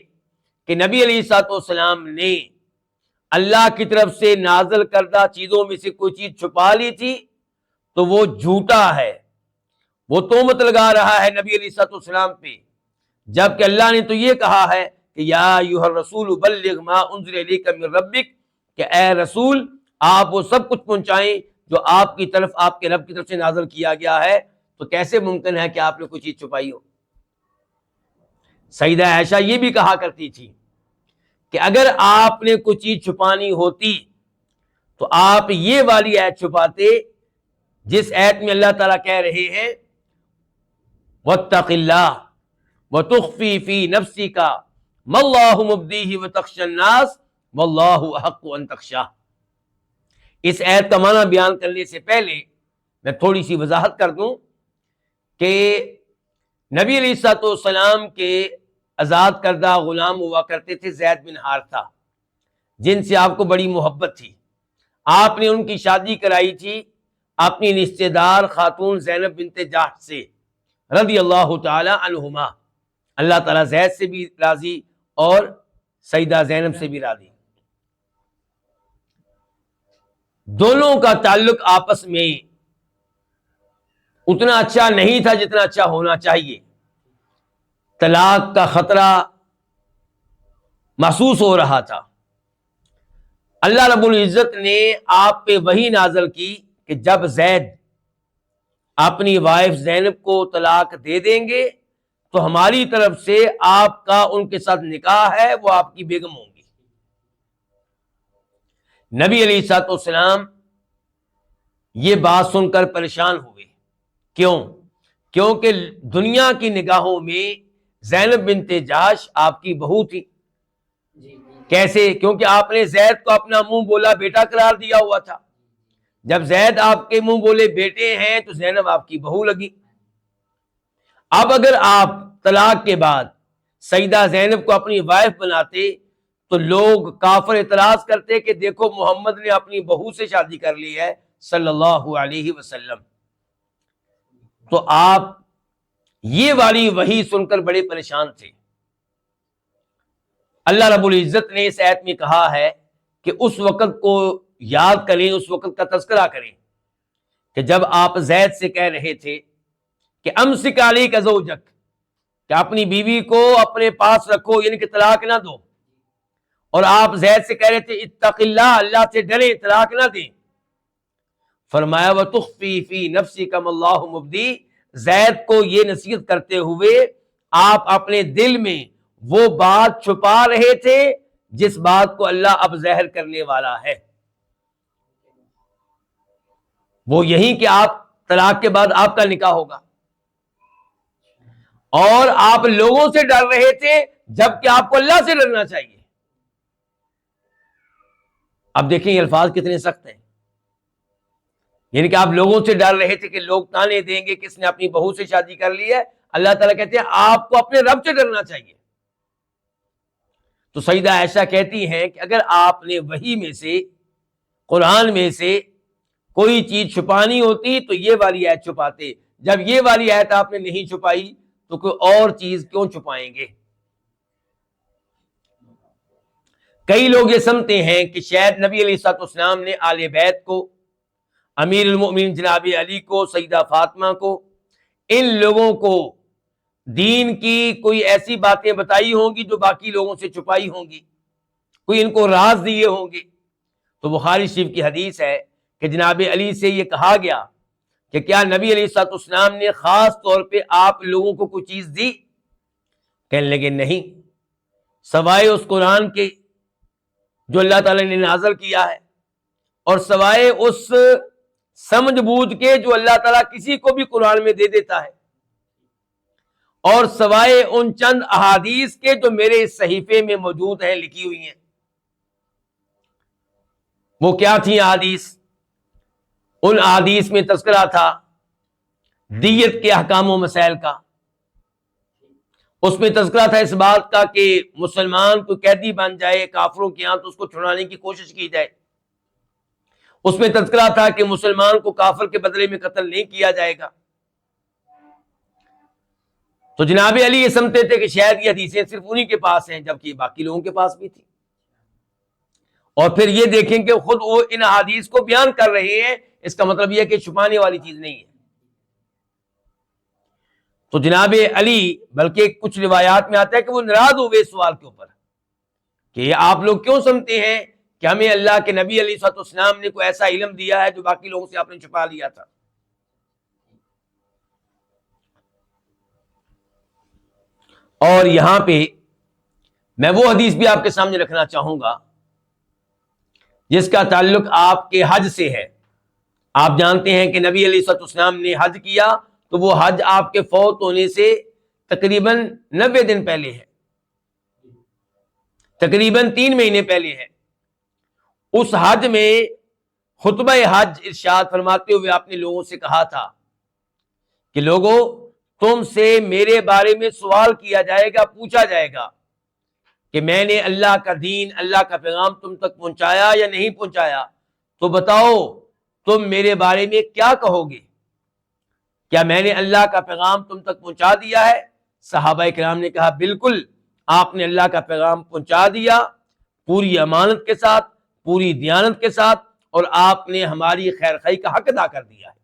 کہ نبی علیہ الصلوۃ والسلام نے اللہ کی طرف سے نازل کردہ چیزوں میں سے کوئی چیز چھپا لی تھی تو وہ جھوٹا ہے، وہ تہمت لگا رہا ہے نبی علیہ الصلوۃ والسلام پہ، جبکہ اللہ نے تو یہ کہا ہے کہ یا ایھا الرسول بلغ ما انزل الیک من ربک، کہ اے رسول آپ وہ سب کچھ پہنچائیں جو آپ کی طرف، آپ کے رب کی طرف سے نازل کیا گیا ہے، تو کیسے ممکن ہے کہ آپ نے کوئی چیز چھپائی ہو؟ سیدہ عائشہ یہ بھی کہا کرتی تھی کہ اگر آپ نے کوئی چیز چھپانی ہوتی تو آپ یہ والی آیت چھپاتے جس آیت میں اللہ تعالیٰ کہہ رہے ہیں وَاتَّقِ اللَّهَ وَتُخْفِي فِي نَفْسِكَ مَا اللَّهُ مُبْدِيهِ وَتَخْشَى النَّاسَ وَاللَّهُ أَحَقُّ أَن تَخْشَاهُ۔ اس آیت کا معنی بیان کرنے سے پہلے میں تھوڑی سی وضاحت کر دوں کہ نبی علیہ الصلوۃ والسلام کے آزاد کردہ غلام ہوا کرتے تھے زید بن حارثہ، جن سے آپ کو بڑی محبت تھی۔ آپ نے ان کی شادی کرائی تھی اپنی رشتہ دار خاتون زینب بنت جحش سے رضی اللہ تعالی عنہما، اللہ تعالیٰ زید سے بھی راضی اور سیدہ زینب سے بھی راضی۔ دونوں کا تعلق آپس میں اتنا اچھا نہیں تھا جتنا اچھا ہونا چاہیے، طلاق کا خطرہ محسوس ہو رہا تھا۔ اللہ رب العزت نے آپ پہ وحی نازل کی کہ جب زید اپنی وائف زینب کو طلاق دے دیں گے تو ہماری طرف سے آپ کا ان کے ساتھ نکاح ہے، وہ آپ کی بیگم ہوں گی۔ نبی علیہ الصلوۃ والسلام یہ بات سن کر پریشان ہوئے۔ کیوں؟ کیونکہ دنیا کی نگاہوں میں زینب بنت جحش آپ کی بہو تھی۔ کیسے؟ کیونکہ آپ نے زید کو اپنا منہ بولا بیٹا قرار دیا ہوا تھا۔ جب زید آپ کے منہ بولے بیٹے ہیں تو زینب آپ کی بہو لگی۔ اب اگر آپ طلاق کے بعد سیدہ زینب کو اپنی وائف بناتے تو لوگ کافر اعتراض کرتے کہ دیکھو محمد نے اپنی بہو سے شادی کر لی ہے صلی اللہ علیہ وسلم۔ تو آپ یہ والی وحی سن کر بڑے پریشان تھے۔ اللہ رب العزت نے اس آیت میں کہا ہے کہ اس وقت کو یاد کریں، اس وقت کا تذکرہ کریں کہ جب آپ زید سے کہہ رہے تھے کہ امسک علیک زوجک، کہ اپنی بیوی کو اپنے پاس رکھو، یعنی کہ طلاق نہ دو، اور آپ زید سے کہہ رہے تھے اتق اللہ، اللہ سے ڈرے، طلاق نہ دیں۔ فرمایا وَتُخْفِي فِي نَفْسِكَ مَا اللَّهُ مُبْدِيهِ، زید کو یہ نصیحت کرتے ہوئے آپ اپنے دل میں وہ بات چھپا رہے تھے جس بات کو اللہ اب ظاہر کرنے والا ہے، وہ یہی کہ آپ طلاق کے بعد آپ کا نکاح ہوگا، اور آپ لوگوں سے ڈر رہے تھے جبکہ آپ کو اللہ سے ڈرنا چاہیے۔ اب دیکھیں یہ الفاظ کتنے سخت ہیں، یعنی کہ آپ لوگوں سے ڈر رہے تھے کہ لوگ تانے دیں گے کہ اس نے اپنی بہو سے شادی کر لی ہے، اللہ تعالیٰ کہتے ہیں آپ کو اپنے رب سے ڈرنا چاہیے۔ تو سیدہ عائشہ کہتی ہیں کہ اگر آپ نے وحی میں سے، قرآن میں سے کوئی چیز چھپانی ہوتی تو یہ والی آیت چھپاتے، جب یہ والی آیت آپ نے نہیں چھپائی تو کوئی اور چیز کیوں چھپائیں گے؟ کئی لوگ یہ سمجھتے ہیں کہ شاید نبی علیہ الصلوۃ والسلام نے آل بیت کو، امیر المؤمنین جناب علی کو، سیدہ فاطمہ کو، ان لوگوں کو دین کی کوئی ایسی باتیں بتائی ہوں گی جو باقی لوگوں سے چھپائی ہوں گی، کوئی ان کو راز دیے ہوں گے۔ تو بخاری شریف کی حدیث ہے کہ جناب علی سے یہ کہا گیا کہ کیا نبی علیہ الصلوۃ والسلام نے خاص طور پہ آپ لوگوں کو کوئی چیز دی؟ کہنے لگے نہیں، سوائے اس قرآن کے جو اللہ تعالیٰ نے نازل کیا ہے، اور سوائے اس سمجھ بوجھ کے جو اللہ تعالیٰ کسی کو بھی قرآن میں دے دیتا ہے، اور سوائے ان چند احادیث کے جو میرے اس صحیفے میں موجود ہیں، لکھی ہوئی ہیں۔ وہ کیا تھی احادیث؟ ان احادیث میں تذکرہ تھا دیت کے احکام و مسائل کا، اس میں تذکرہ تھا اس بات کا کہ مسلمان کو قیدی بن جائے کافروں کے ہاں تو اس کو چھڑانے کی کوشش کی جائے، اس میں تذکرہ تھا کہ مسلمان کو کافر کے بدلے میں قتل نہیں کیا جائے گا. تو جناب علی یہ سمجھتے تھے کہ شاید یہ حدیثیں صرف انہی کے پاس ہیں، جبکہ یہ باقی لوگوں کے پاس بھی تھی. اور پھر یہ دیکھیں کہ خود وہ ان احادیث کو بیان کر رہے ہیں، اس کا مطلب یہ ہے کہ چھپانے والی چیز نہیں ہے. تو جناب علی بلکہ کچھ روایات میں آتا ہے کہ وہ ناراض ہوئے اس سوال کے اوپر کہ آپ لوگ کیوں سمجھتے ہیں کہ ہمیں اللہ کے نبی علیہ الصلوۃ والسلام نے کوئی ایسا علم دیا ہے جو باقی لوگوں سے آپ نے چھپا لیا تھا. اور یہاں پہ میں وہ حدیث بھی آپ کے سامنے رکھنا چاہوں گا جس کا تعلق آپ کے حج سے ہے. آپ جانتے ہیں کہ نبی علیہ الصلوۃ والسلام نے حج کیا تو وہ حج آپ کے فوت ہونے سے تقریباً 90 دن پہلے ہے، تقریباً 3 مہینے پہلے ہے. اس حج میں خطبہ حج ارشاد فرماتے ہوئے آپ نے لوگوں سے کہا تھا کہ لوگوں، تم سے میرے بارے میں سوال کیا جائے گا، پوچھا جائے گا کہ میں نے اللہ کا دین، اللہ کا پیغام تم تک پہنچایا یا نہیں پہنچایا. تو بتاؤ تم میرے بارے میں کیا کہو گے؟ کیا میں نے اللہ کا پیغام تم تک پہنچا دیا ہے؟ صحابہ کرام نے کہا بالکل، آپ نے اللہ کا پیغام پہنچا دیا پوری امانت کے ساتھ، پوری دیانت کے ساتھ، اور آپ نے ہماری خیر خواہی کا حق ادا کر دیا ہے.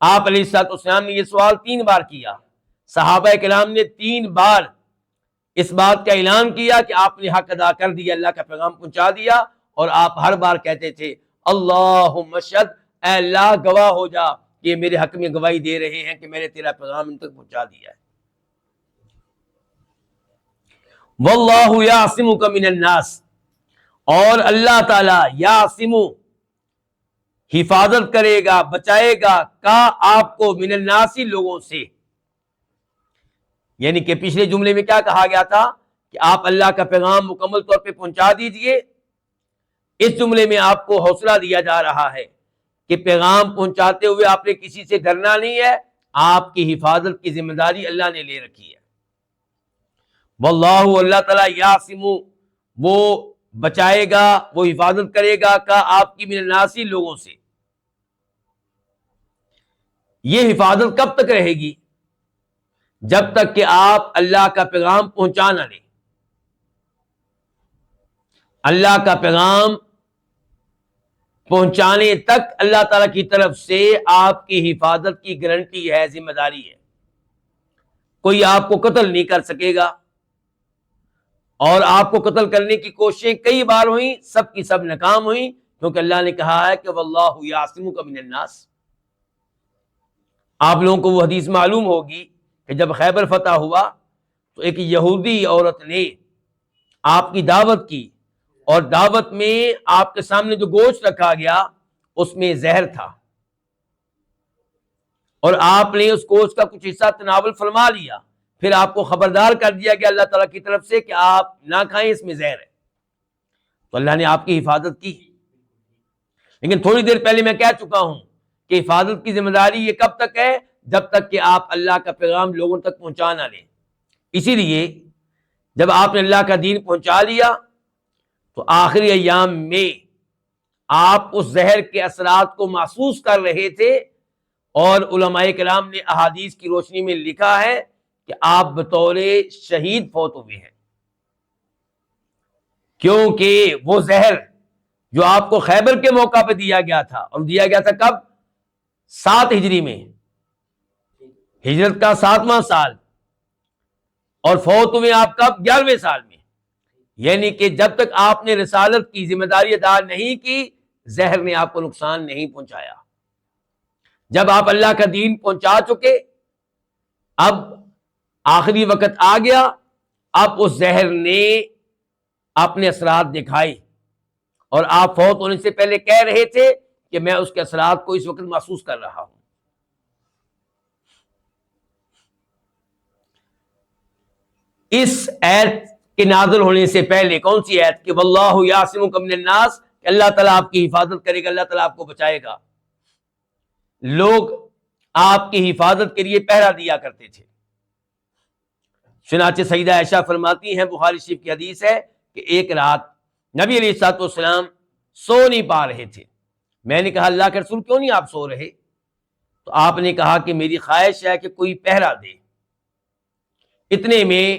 آپ علیہ الصلوۃ والسلام نے یہ سوال 3 بار کیا. صحابہ کرام نے 3 بار اس بات کا اعلان کیا کہ آپ نے حق ادا کر دیا، اللہ کا پیغام پہنچا دیا، اور آپ ہر بار کہتے تھے اللہم اشہد، اے اللہ گواہ ہو جا کہ یہ میرے حق میں گواہی دے رہے ہیں کہ میں نے تیرا پیغام ان تک پہنچا دیا ہے. واللہ یعصمک من الناس، اور اللہ تعالی یعصم، حفاظت کرے گا، بچائے گا کا آپ کو من الناس، لوگوں سے. یعنی کہ پچھلے جملے میں کیا کہا گیا تھا کہ آپ اللہ کا پیغام مکمل طور پہ پہنچا دیجئے. اس جملے میں آپ کو حوصلہ دیا جا رہا ہے کہ پیغام پہنچاتے ہوئے آپ نے کسی سے ڈرنا نہیں ہے، آپ کی حفاظت کی ذمہ داری اللہ نے لے رکھی ہے. واللہ، اللہ تعالیٰ، یعصم، وہ بچائے گا، وہ حفاظت کرے گا کا آپ کی من الناس، لوگوں سے. یہ حفاظت کب تک رہے گی؟ جب تک کہ آپ اللہ کا پیغام پہنچا نہ لیں. اللہ کا پیغام پہنچانے تک اللہ تعالی کی طرف سے آپ کی حفاظت کی گارنٹی ہے، ذمہ داری ہے. کوئی آپ کو قتل نہیں کر سکے گا، اور آپ کو قتل کرنے کی کوششیں کئی بار ہوئیں، سب کی سب ناکام ہوئیں، کیونکہ اللہ نے کہا ہے کہ واللہ یعصمک من الناس. آپ لوگوں کو وہ حدیث معلوم ہوگی کہ جب خیبر فتح ہوا تو ایک یہودی عورت نے آپ کی دعوت کی، اور دعوت میں آپ کے سامنے جو گوشت رکھا گیا اس میں زہر تھا، اور آپ نے اس گوشت کا کچھ حصہ تناول فرما لیا. پھر آپ کو خبردار کر دیا گیا اللہ تعالیٰ کی طرف سے کہ آپ نہ کھائیں، اس میں زہر ہے. تو اللہ نے آپ کی حفاظت کی. لیکن تھوڑی دیر پہلے میں کہہ چکا ہوں کہ حفاظت کی ذمہ داری یہ کب تک ہے؟ جب تک کہ آپ اللہ کا پیغام لوگوں تک پہنچا نہ لیں. اسی لیے جب آپ نے اللہ کا دین پہنچا لیا تو آخری ایام میں آپ اس زہر کے اثرات کو محسوس کر رہے تھے، اور علماء کرام نے احادیث کی روشنی میں لکھا ہے کہ آپ بطور شہید فوت ہوئے ہیں، کیونکہ وہ زہر جو آپ کو خیبر کے موقع پہ دیا گیا تھا، اور دیا گیا تھا کب؟ 7 ہجری میں، ہجرت کا 7واں سال، اور فوت ہوئے آپ کب؟ 11ویں سال میں. یعنی کہ جب تک آپ نے رسالت کی ذمہ داری ادا نہیں کی، زہر نے آپ کو نقصان نہیں پہنچایا. جب آپ اللہ کا دین پہنچا چکے، اب آخری وقت آ گیا، اب اس زہر نے اپنے اثرات دکھائے، اور آپ فوت ہونے سے پہلے کہہ رہے تھے کہ میں اس کے اثرات کو اس وقت محسوس کر رہا ہوں. اس ایت کے نازل ہونے سے پہلے کون سی ایت؟ کہ واللہ یعصمک من الناس، کہ اللہ تعالیٰ آپ کی حفاظت کرے گا، اللہ تعالیٰ آپ کو بچائے گا. لوگ آپ کی حفاظت کے لیے پہرا دیا کرتے تھے. چنانچہ سیدہ عائشہ فرماتی ہیں، بخاری شریف کی حدیث ہے کہ ایک رات نبی علیہ الصلوۃ والسلام سو نہیں پا رہے تھے، میں نے کہا اللہ کے رسول کیوں نہیں آپ سو رہے؟ تو آپ نے کہا کہ میری خواہش ہے کہ کوئی پہرا دے۔ اتنے میں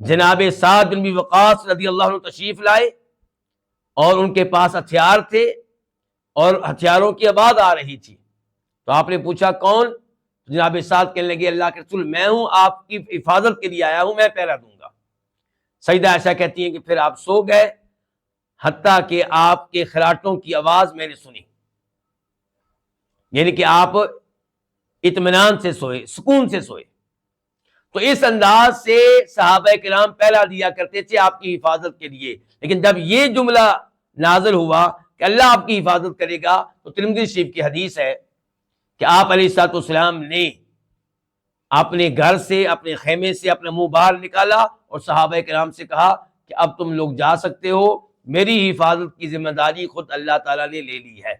جناب سعد بن ابی وقاص رضی اللہ عنہ تشریف لائے اور ان کے پاس ہتھیار تھے اور ہتھیاروں کی آواز آ رہی تھی۔ تو آپ نے پوچھا کون؟ جناب سعد کہنے لگے اللہ کے رسول میں ہوں، آپ کی حفاظت کے لیے آیا ہوں، میں پہرا دوں گا۔ سیدہ عائشہ کہتی ہیں کہ پھر آپ سو گئے حتیٰ کہ آپ کے خراٹوں کی آواز میں نے سنی، یعنی کہ آپ اطمینان سے سوئے، سکون سے سوئے۔ تو اس انداز سے صحابہ کرام پہلا دیا کرتے تھے آپ کی حفاظت کے لیے۔ لیکن جب یہ جملہ نازل ہوا کہ اللہ آپ کی حفاظت کرے گا، تو ترمذی شریف کی حدیث ہے کہ آپ علیہ الصلوۃ والسلام نے اپنے گھر سے، اپنے خیمے سے اپنا منہ باہر نکالا اور صحابہ کرام سے کہا کہ اب تم لوگ جا سکتے ہو، میری حفاظت کی ذمہ داری خود اللہ تعالیٰ نے لے لی ہے۔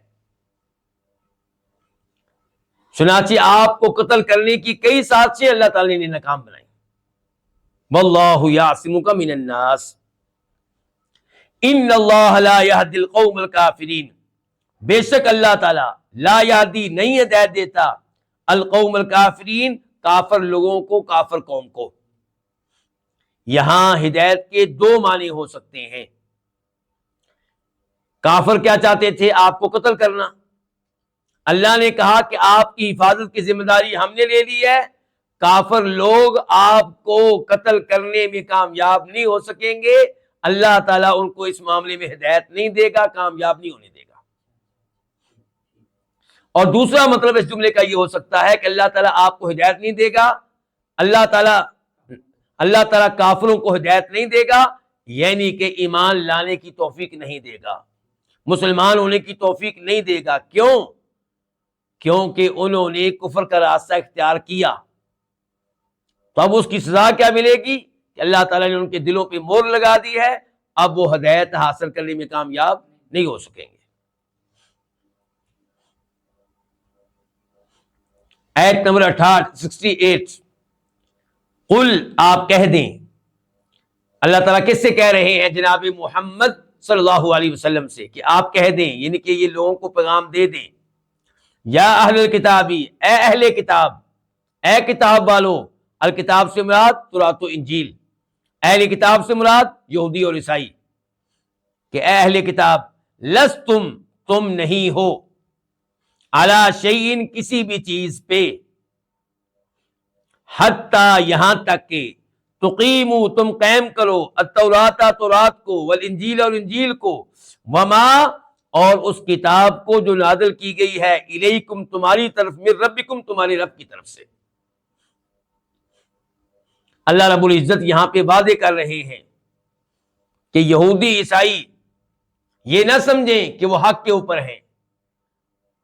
چنانچہ آپ کو قتل کرنے کی کئی سازشیں اللہ تعالیٰ نے ناکام بنائی۔ واللہ یعصمک من الناس ان اللہ لا یہدی القوم الکافرین، بے شک اللہ تعالیٰ لا یہدی نہیں ہدایت دیتا القوم الکافرین کافر لوگوں کو، کافر قوم کو۔ یہاں ہدایت کے دو معنی ہو سکتے ہیں۔ کافر کیا چاہتے تھے؟ آپ کو قتل کرنا۔ اللہ نے کہا کہ آپ کی حفاظت کی ذمہ داری ہم نے لے لی ہے، کافر لوگ آپ کو قتل کرنے میں کامیاب نہیں ہو سکیں گے، اللہ تعالیٰ ان کو اس معاملے میں ہدایت نہیں دے گا، کامیاب نہیں ہونے دے گا۔ اور دوسرا مطلب اس جملے کا یہ ہو سکتا ہے کہ اللہ تعالیٰ آپ کو ہدایت نہیں دے گا، اللہ تعالیٰ کافروں کو ہدایت نہیں دے گا، یعنی کہ ایمان لانے کی توفیق نہیں دے گا، مسلمان ہونے کی توفیق نہیں دے گا۔ کیوں؟ کیونکہ انہوں نے کفر کا راستہ اختیار کیا۔ تو اب اس کی سزا کیا ملے گی کہ اللہ تعالیٰ نے ان کے دلوں پہ مہر لگا دی ہے، اب وہ ہدایت حاصل کرنے میں کامیاب نہیں ہو سکیں گے۔ آیت نمبر 68، قل آپ کہہ دیں، اللہ تعالیٰ کس سے کہہ رہے ہیں؟ جناب محمد صلی اللہ علیہ وسلم سے، کہ آپ کہہ دیں، یعنی کہ یہ لوگوں کو پیغام دے دیں، یا اہل الکتابی، اے اہل کتاب، اے کتاب والو، الکتاب سے مراد تورات و انجیل، اہل کتاب سے مراد یہودی اور عیسائی، کہ اے اہل کتاب لستم، تم نہیں ہو، علی شیء، کسی بھی چیز پہ، حتی، یہاں تک کہ تقیمو، تم قائم کرو، التوراۃ، تورات کو، والانجیل، اور انجیل کو، وما، اور اس کتاب کو جو نازل کی گئی ہے، الیکم، تمہاری طرف، من ربکم، تمہارے رب کی طرف سے۔ اللہ رب العزت یہاں پہ واضح کر رہے ہیں کہ یہودی عیسائی یہ نہ سمجھیں کہ وہ حق کے اوپر ہیں،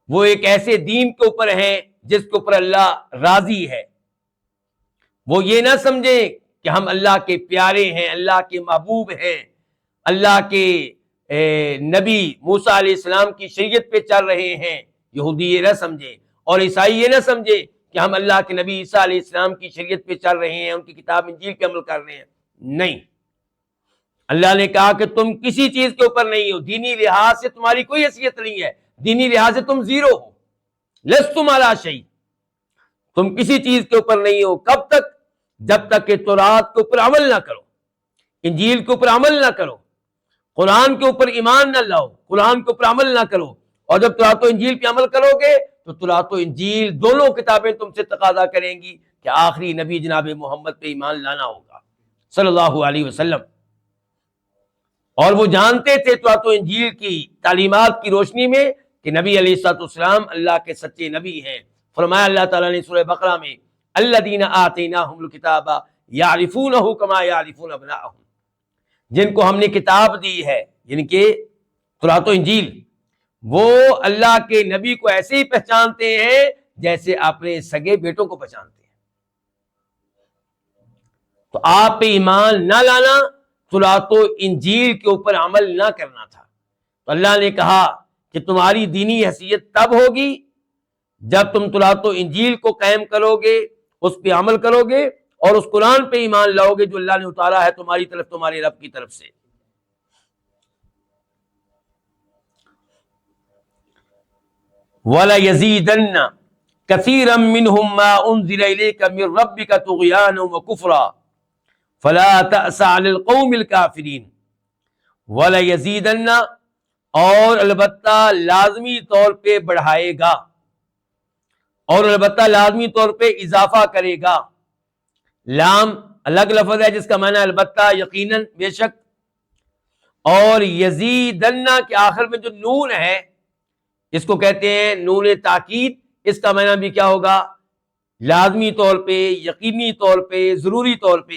وہ ایک ایسے دین کے اوپر ہیں جس کے اوپر اللہ راضی ہے، وہ یہ نہ سمجھیں کہ ہم اللہ کے پیارے ہیں، اللہ کے محبوب ہیں، اللہ کے نبی موسیٰ علیہ السلام کی شریعت پہ چل رہے ہیں، یہودی یہ نہ سمجھیں، اور عیسائی یہ نہ سمجھیں کہ ہم اللہ کے نبی عیسیٰ علیہ السلام کی شریعت پہ چل رہے ہیں، ان کی کتاب انجیل پہ عمل کر رہے ہیں۔ نہیں، اللہ نے کہا کہ تم کسی چیز کے اوپر نہیں ہو، دینی لحاظ سے تمہاری کوئی حیثیت نہیں ہے، دینی لحاظ سے تم زیرو ہو، لستم علی شیء، تم کسی چیز کے اوپر نہیں ہو۔ کب تک؟ جب تک کہ تورات کے اوپر عمل نہ کرو، انجیل کے اوپر عمل نہ کرو، قرآن کے اوپر ایمان نہ لاؤ، قرآن کے اوپر عمل نہ کرو۔ اور جب تورات و انجیل پہ عمل کرو گے تو تورات و انجیل دونوں کتابیں تم سے تقاضا کریں گی کہ آخری نبی جناب محمد پہ ایمان لانا ہوگا صلی اللہ علیہ وسلم۔ اور وہ جانتے تھے تورات و انجیل کی تعلیمات کی روشنی میں کہ نبی علیہ الصلوۃ والسلام اللہ کے سچے نبی ہیں۔ فرمایا اللہ تعالیٰ نے سورہ بقرہ میں، الذین آتیناہم الکتاب یعرفونہ کما یعرفون ابناءہم، جن کو ہم نے کتاب دی ہے، یعنی کہ تورات و انجیل، وہ اللہ کے نبی کو ایسے ہی پہچانتے ہیں جیسے اپنے سگے بیٹوں کو پہچانتے ہیں۔ تو آپ پہ ایمان نہ لانا، تورات و انجیل کے اوپر عمل نہ کرنا تھا۔ تو اللہ نے کہا کہ تمہاری دینی حیثیت تب ہوگی جب تم تورات و انجیل کو قائم کرو گے، اس پہ عمل کرو گے، اور اس قرآن پہ ایمان لاؤ گے جو اللہ نے اتارا ہے تمہاری طرف، تمہارے رب کی طرف سے۔ وَلَيَزِيدَنَّ كَثِيرًا مِّنْهُمْ مَا أُنزِلَ إِلَيْكَ مِن رَّبِّكَ طُغْيَانًا وَكُفْرًا فَلَا تَأْسَ عَلَى الْقَوْمِ الْكَافِرِينَ۔ وَلَيَزِيدَنَّ، اور البتہ لازمی طور پہ بڑھائے گا، اور البتہ لازمی طور پہ اضافہ کرے گا۔ لام الگ لفظ ہے جس کا معنی ہے البتہ، یقیناً، بے شک، اور یزیدن کے آخر میں جو نون ہے اس کو کہتے ہیں نون تاکید، اس کا معنی بھی کیا ہوگا؟ لازمی طور پہ، یقینی طور پہ، ضروری طور پہ۔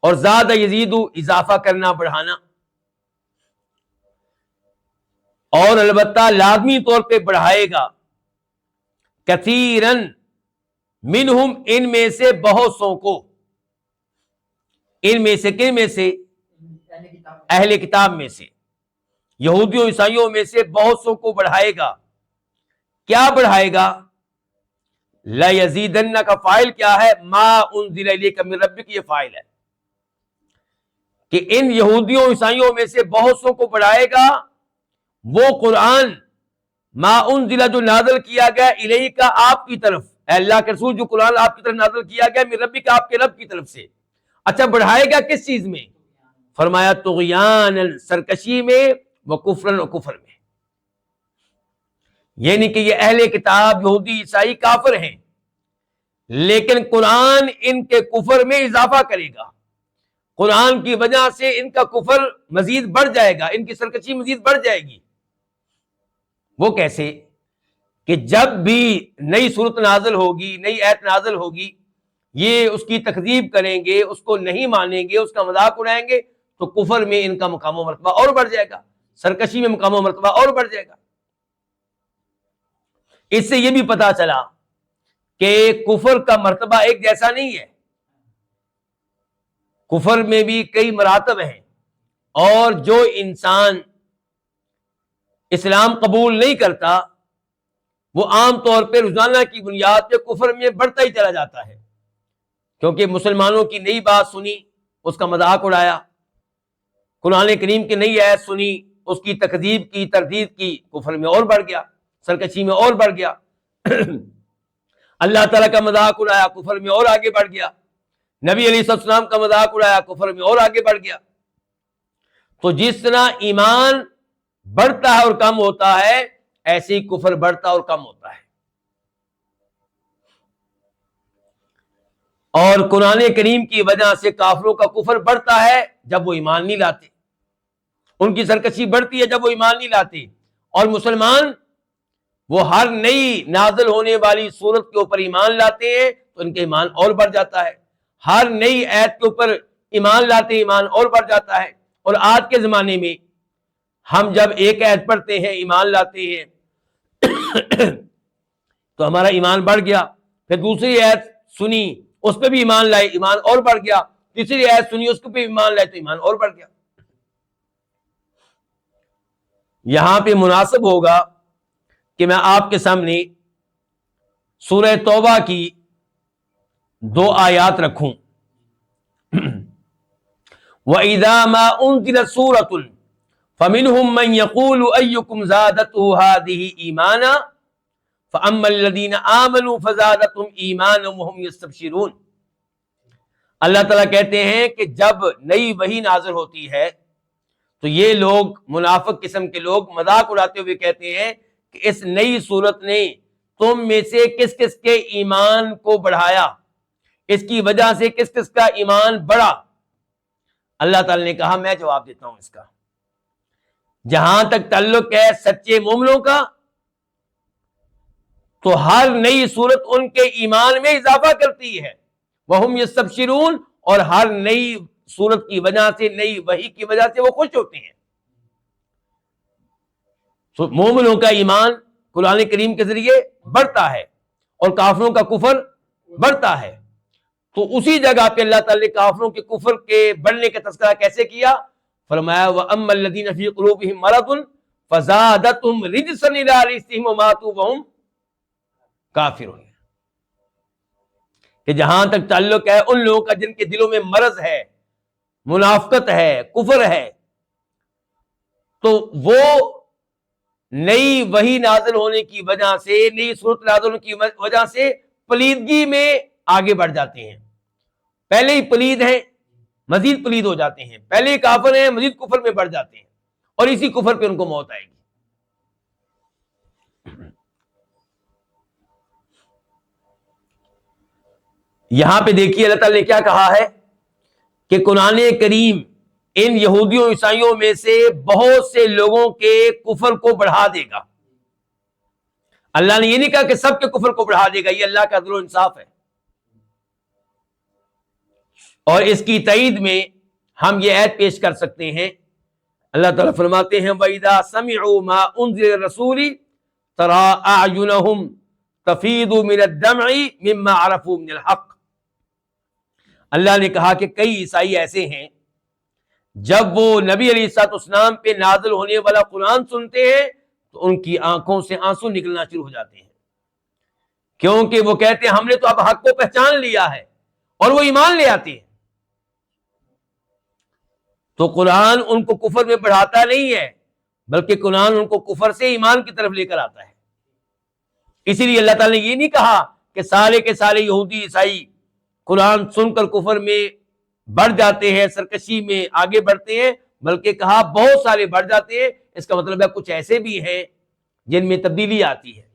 اور زیادہ یزید، اضافہ کرنا، بڑھانا، اور البتہ لازمی طور پہ بڑھائے گا، کثیرن منہم، ان میں سے بہت سو کو، ان میں سے، کن میں سے؟ اہل کتاب میں سے، یہودیوں عیسائیوں میں سے بہت سو کو بڑھائے گا۔ کیا بڑھائے گا؟ لا یزیدن کا فاعل کیا ہے؟ ما انزل الیک من ربک، یہ فاعل ہے کہ ان یہودیوں عیسائیوں میں سے بہت سو کو بڑھائے گا وہ قرآن، ما انزل، جو نازل کیا گیا، الیک، آپ کی طرف، اے اللہ کے رسول، جو قرآن آپ کی طرف نازل کیا گیا، من ربک، آپ کے رب کی طرف سے۔ اچھا، بڑھائے گا کس چیز میں؟ فرمایا طغیان، سرکشی میں، وکفرن، و کفر میں۔ یعنی کہ یہ اہل کتاب یہودی عیسائی کافر ہیں، لیکن قرآن ان کے کفر میں اضافہ کرے گا، قرآن کی وجہ سے ان کا کفر مزید بڑھ جائے گا، ان کی سرکشی مزید بڑھ جائے گی۔ وہ کیسے؟ کہ جب بھی نئی صورت نازل ہوگی، نئی آیت نازل ہوگی، یہ اس کی تکذیب کریں گے، اس کو نہیں مانیں گے، اس کا مذاق اڑائیں گے، تو کفر میں ان کا مقام و مرتبہ اور بڑھ جائے گا، سرکشی میں مقام و مرتبہ اور بڑھ جائے گا۔ اس سے یہ بھی پتا چلا کہ کفر کا مرتبہ ایک جیسا نہیں ہے، کفر میں بھی کئی مراتب ہیں، اور جو انسان اسلام قبول نہیں کرتا وہ عام طور پہ روزانہ کی بنیاد پہ کفر میں بڑھتا ہی چلا جاتا ہے، کیونکہ مسلمانوں کی نئی بات سنی، اس کا مذاق اڑایا، قرآن کریم کی نئی آیت سنی، اس کی تکذیب کی، تردید کی، کفر میں اور بڑھ گیا، سرکشی میں اور بڑھ گیا۔ اللہ تعالیٰ کا مذاق اڑایا، کفر میں اور آگے بڑھ گیا، نبی علیہ السلام کا مذاق اڑایا، کفر میں اور آگے بڑھ گیا۔ تو جس طرح ایمان بڑھتا ہے اور کم ہوتا ہے، ایسے ہی کفر بڑھتا اور کم ہوتا ہے۔ اور قرآن کریم کی وجہ سے کافروں کا کفر بڑھتا ہے جب وہ ایمان نہیں لاتے، ان کی سرکشی بڑھتی ہے جب وہ ایمان نہیں لاتے، اور مسلمان وہ ہر نئی نازل ہونے والی سورت کے اوپر ایمان لاتے ہیں تو ان کا ایمان اور بڑھ جاتا ہے، ہر نئی آیت کے اوپر ایمان لاتے ہیں، ایمان اور بڑھ جاتا ہے۔ اور آج کے زمانے میں ہم جب ایک آیت پڑھتے ہیں، ایمان لاتے ہیں تو ہمارا ایمان بڑھ گیا، پھر دوسری آیت سنی، اس پہ بھی ایمان لائے، ایمان اور بڑھ گیا، تیسری آیت سنی، اس پہ بھی ایمان لائے تو ایمان اور بڑھ گیا۔ یہاں پہ مناسب ہوگا کہ میں آپ کے سامنے سورہ توبہ کی 2 آیات رکھوں۔ وَإِذَا مَا أُنزِلَتْ سُورَةٌ فَمِنْهُمْ مَنْ يَقُولُ أَيُّكُمْ زَادَتْهُ هَٰذِهِ إِيمَانًا فَأَمَّا الَّذِينَ آمَنُوا فَزَادَتْهُمْ إِيمَانًا وَهُمْ يَسْتَبْشِرُونَ۔ اللہ تعالیٰ کہتے ہیں کہ جب نئی وحی نازل ہوتی ہے تو یہ لوگ، منافق قسم کے لوگ، مذاق اڑاتے ہوئے کہتے ہیں کہ اس نئی صورت نے تم میں سے کس کس کے ایمان کو بڑھایا، اس کی وجہ سے کس کس کا ایمان بڑھا۔ اللہ تعالیٰ نے کہا میں جواب دیتا ہوں اس کا۔ جہاں تک تعلق ہے سچے مومنوں کا، تو ہر نئی صورت ان کے ایمان میں اضافہ کرتی ہے، وَهُمْ يَسْتَبْشِرُونَ، اور ہر نئی صورت کی وجہ سے، نئی وحی کی وجہ سے وہ خوش ہوتے ہیں۔ تو مومنوں کا ایمان قرآن کریم کے ذریعے بڑھتا ہے اور کافروں کا کفر بڑھتا ہے۔ تو اسی جگہ پہ اللہ تعالی نے کافروں کے کفر کے بڑھنے کا تذکرہ کیسے کیا؟ فرمایا وَأَمَّا الَّذِينَ فِي قُلُوبِهِم مَرَضٌ فَزَادَتْهُمْ رِجْسًا إِلَىٰ رِجْسِهِمْ وَمَاتُوا وَهُمْ کافرون۔ کہ جہاں تک تعلق ہے ان لوگوں کا جن کے دلوں میں مرض ہے، منافقت ہے، کفر ہے، تو وہ نئی وحی نازل ہونے کی وجہ سے، نئی صورت نازل ہونے کی وجہ سے پلیدگی میں آگے بڑھ جاتے ہیں. پہلے ہی پلید ہیں، مزید پلید ہو جاتے ہیں. پہلے کافر ہیں، مزید کفر میں بڑھ جاتے ہیں، اور اسی کفر پہ ان کو موت آئے گی. یہاں پہ دیکھیے اللہ تعالیٰ نے کیا کہا ہے کہ قرآن کریم ان یہودیوں عیسائیوں میں سے بہت سے لوگوں کے کفر کو بڑھا دے گا. اللہ نے یہ نہیں کہا کہ سب کے کفر کو بڑھا دے گا، یہ اللہ کا عدل و انصاف ہے. اور اس کی تائید میں ہم یہ آیت پیش کر سکتے ہیں. اللہ تعالیٰ فرماتے ہیں وَإِذَا سَمِعُوا مَا أُنزِلَ الرَّسُولِ تَرَىٰ أَعْيُنَهُمْ تَفِيضُ مِنَ الدَّمْعِ مِمَّا عَرَفُوا مِنَ الْحَقِّ. اللہ نے کہا کہ کئی عیسائی ایسے ہیں جب وہ نبی علیہ الصلوۃ والسلام پہ نازل ہونے والا قرآن سنتے ہیں تو ان کی آنکھوں سے آنسو نکلنا شروع ہو جاتے ہیں، کیونکہ وہ کہتے ہیں ہم نے تو اب حق کو پہچان لیا ہے، اور وہ ایمان لے آتے ہیں. تو قرآن ان کو کفر میں بڑھاتا نہیں ہے، بلکہ قرآن ان کو کفر سے ایمان کی طرف لے کر آتا ہے. اسی لیے اللہ تعالیٰ نے یہ نہیں کہا کہ سارے کے سارے یہودی عیسائی قرآن سن کر کفر میں بڑھ جاتے ہیں، سرکشی میں آگے بڑھتے ہیں، بلکہ کہا بہت سارے بڑھ جاتے ہیں. اس کا مطلب ہے کچھ ایسے بھی ہیں جن میں تبدیلی آتی ہے.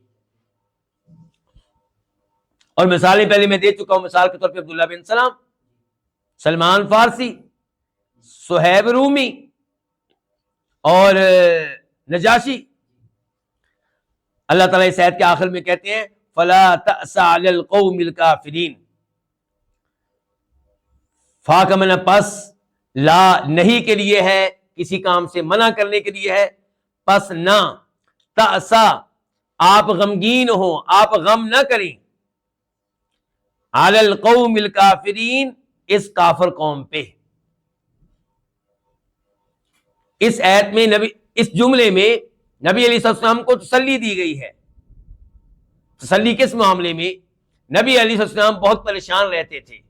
اور مثالیں پہلے میں دے چکا ہوں. مثال کے طور پہ عبداللہ بن سلام، سلمان فارسی، صہیب رومی اور نجاشی. اللہ تعالیٰ اس آیت کے آخر میں کہتے ہیں فَلَا تَأْسَ عَلَى الْقَوْمِ الْكَافِرِينَ. فا کا معنی پس، لا نہیں کے لیے ہے، کسی کام سے منع کرنے کے لیے ہے، پس نہ، تأسا آپ غمگین ہوں، آپ غم نہ کریں، علی القوم الکافرین اس کافر قوم پہ. اس آیت میں اس جملے میں نبی علیہ السلام کو تسلی دی گئی ہے. تسلی کس معاملے میں؟ نبی علیہ السلام بہت پریشان رہتے تھے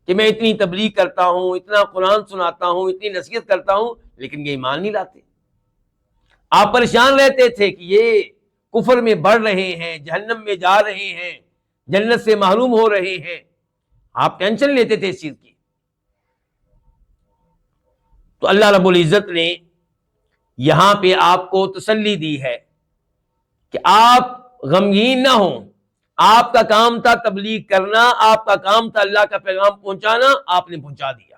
کہ میں اتنی تبلیغ کرتا ہوں، اتنا قرآن سناتا ہوں، اتنی نصیحت کرتا ہوں، لیکن یہ ایمان نہیں لاتے. آپ پریشان رہتے تھے کہ یہ کفر میں بڑھ رہے ہیں، جہنم میں جا رہے ہیں، جنت سے محروم ہو رہے ہیں. آپ ٹینشن لیتے تھے اس چیز کی. تو اللہ رب العزت نے یہاں پہ آپ کو تسلی دی ہے کہ آپ غمگین نہ ہوں. آپ کا کام تھا تبلیغ کرنا، آپ کا کام تھا اللہ کا پیغام پہنچانا، آپ نے پہنچا دیا.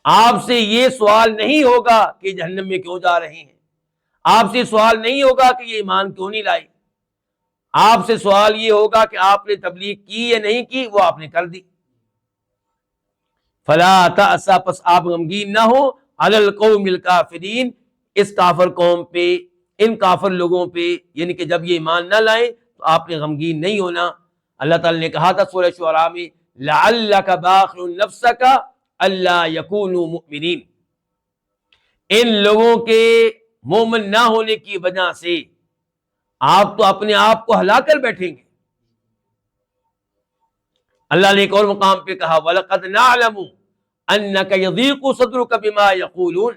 آپ سے یہ سوال نہیں ہوگا کہ جہنم میں کیوں جا رہے ہیں، آپ سے سوال نہیں ہوگا کہ یہ ایمان کیوں نہیں لائے. آپ سے سوال یہ ہوگا کہ آپ نے تبلیغ کی یا نہیں کی، وہ آپ نے کر دی. فلا تأسا پس آپ غمگین نہ ہو، علی القوم الکافرین اس کافر قوم پہ، ان کافر لوگوں پہ، یعنی کہ جب یہ ایمان نہ لائیں تو آپ نے غمگین نہیں ہونا. اللہ تعالی نے کہا تھا سورہ شعراء میں لعلک باخع نفسک الا یکونوا مؤمنین. ان لوگوں کے مومن نہ ہونے کی وجہ سے آپ تو اپنے آپ کو ہلا کر بیٹھیں گے. اللہ نے ایک اور مقام پہ کہا وَلَقَدْ نَعْلَمُ أَنَّكَ يَضِيقُ صَدْرُكَ بِمَا يَقُولُونَ.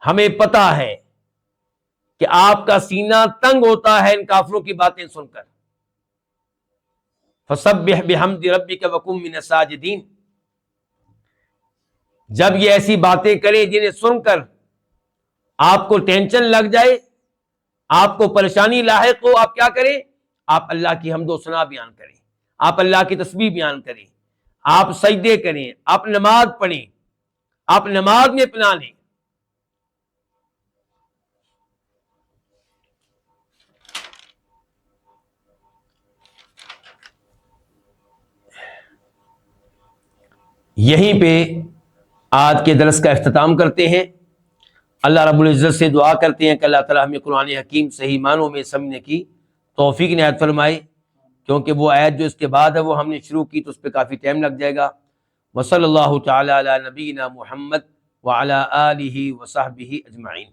ہمیں پتا ہے کہ آپ کا سینہ تنگ ہوتا ہے ان کافروں کی باتیں سن کر. فَسَبِّحْ بِحَمْدِ رَبِّكَ وَكُن مِّنَ السَّاجِدِينَ. جب یہ ایسی باتیں کریں جنہیں سن کر آپ کو ٹینشن لگ جائے، آپ کو پریشانی لاحق ہو، آپ کیا کریں؟ آپ اللہ کی حمد و ثنا بیان کریں، آپ اللہ کی تسبیح بیان کریں، آپ سجدے کریں، آپ نماز پڑھیں، آپ نماز میں پناہ لیں. یہیں پہ آج کے درس کا اختتام کرتے ہیں. اللہ رب العزت سے دعا کرتے ہیں کہ اللہ تعالیٰ ہمیں قرآن حکیم صحیح معنوں میں سمجھنے کی توفیق عنایت فرمائے، کیونکہ وہ آیت جو اس کے بعد ہے وہ ہم نے شروع کی تو اس پہ کافی ٹائم لگ جائے گا. وصلی اللہ تعالی علی نبینا محمد وعلی آلہ وصحبہ اجمعین.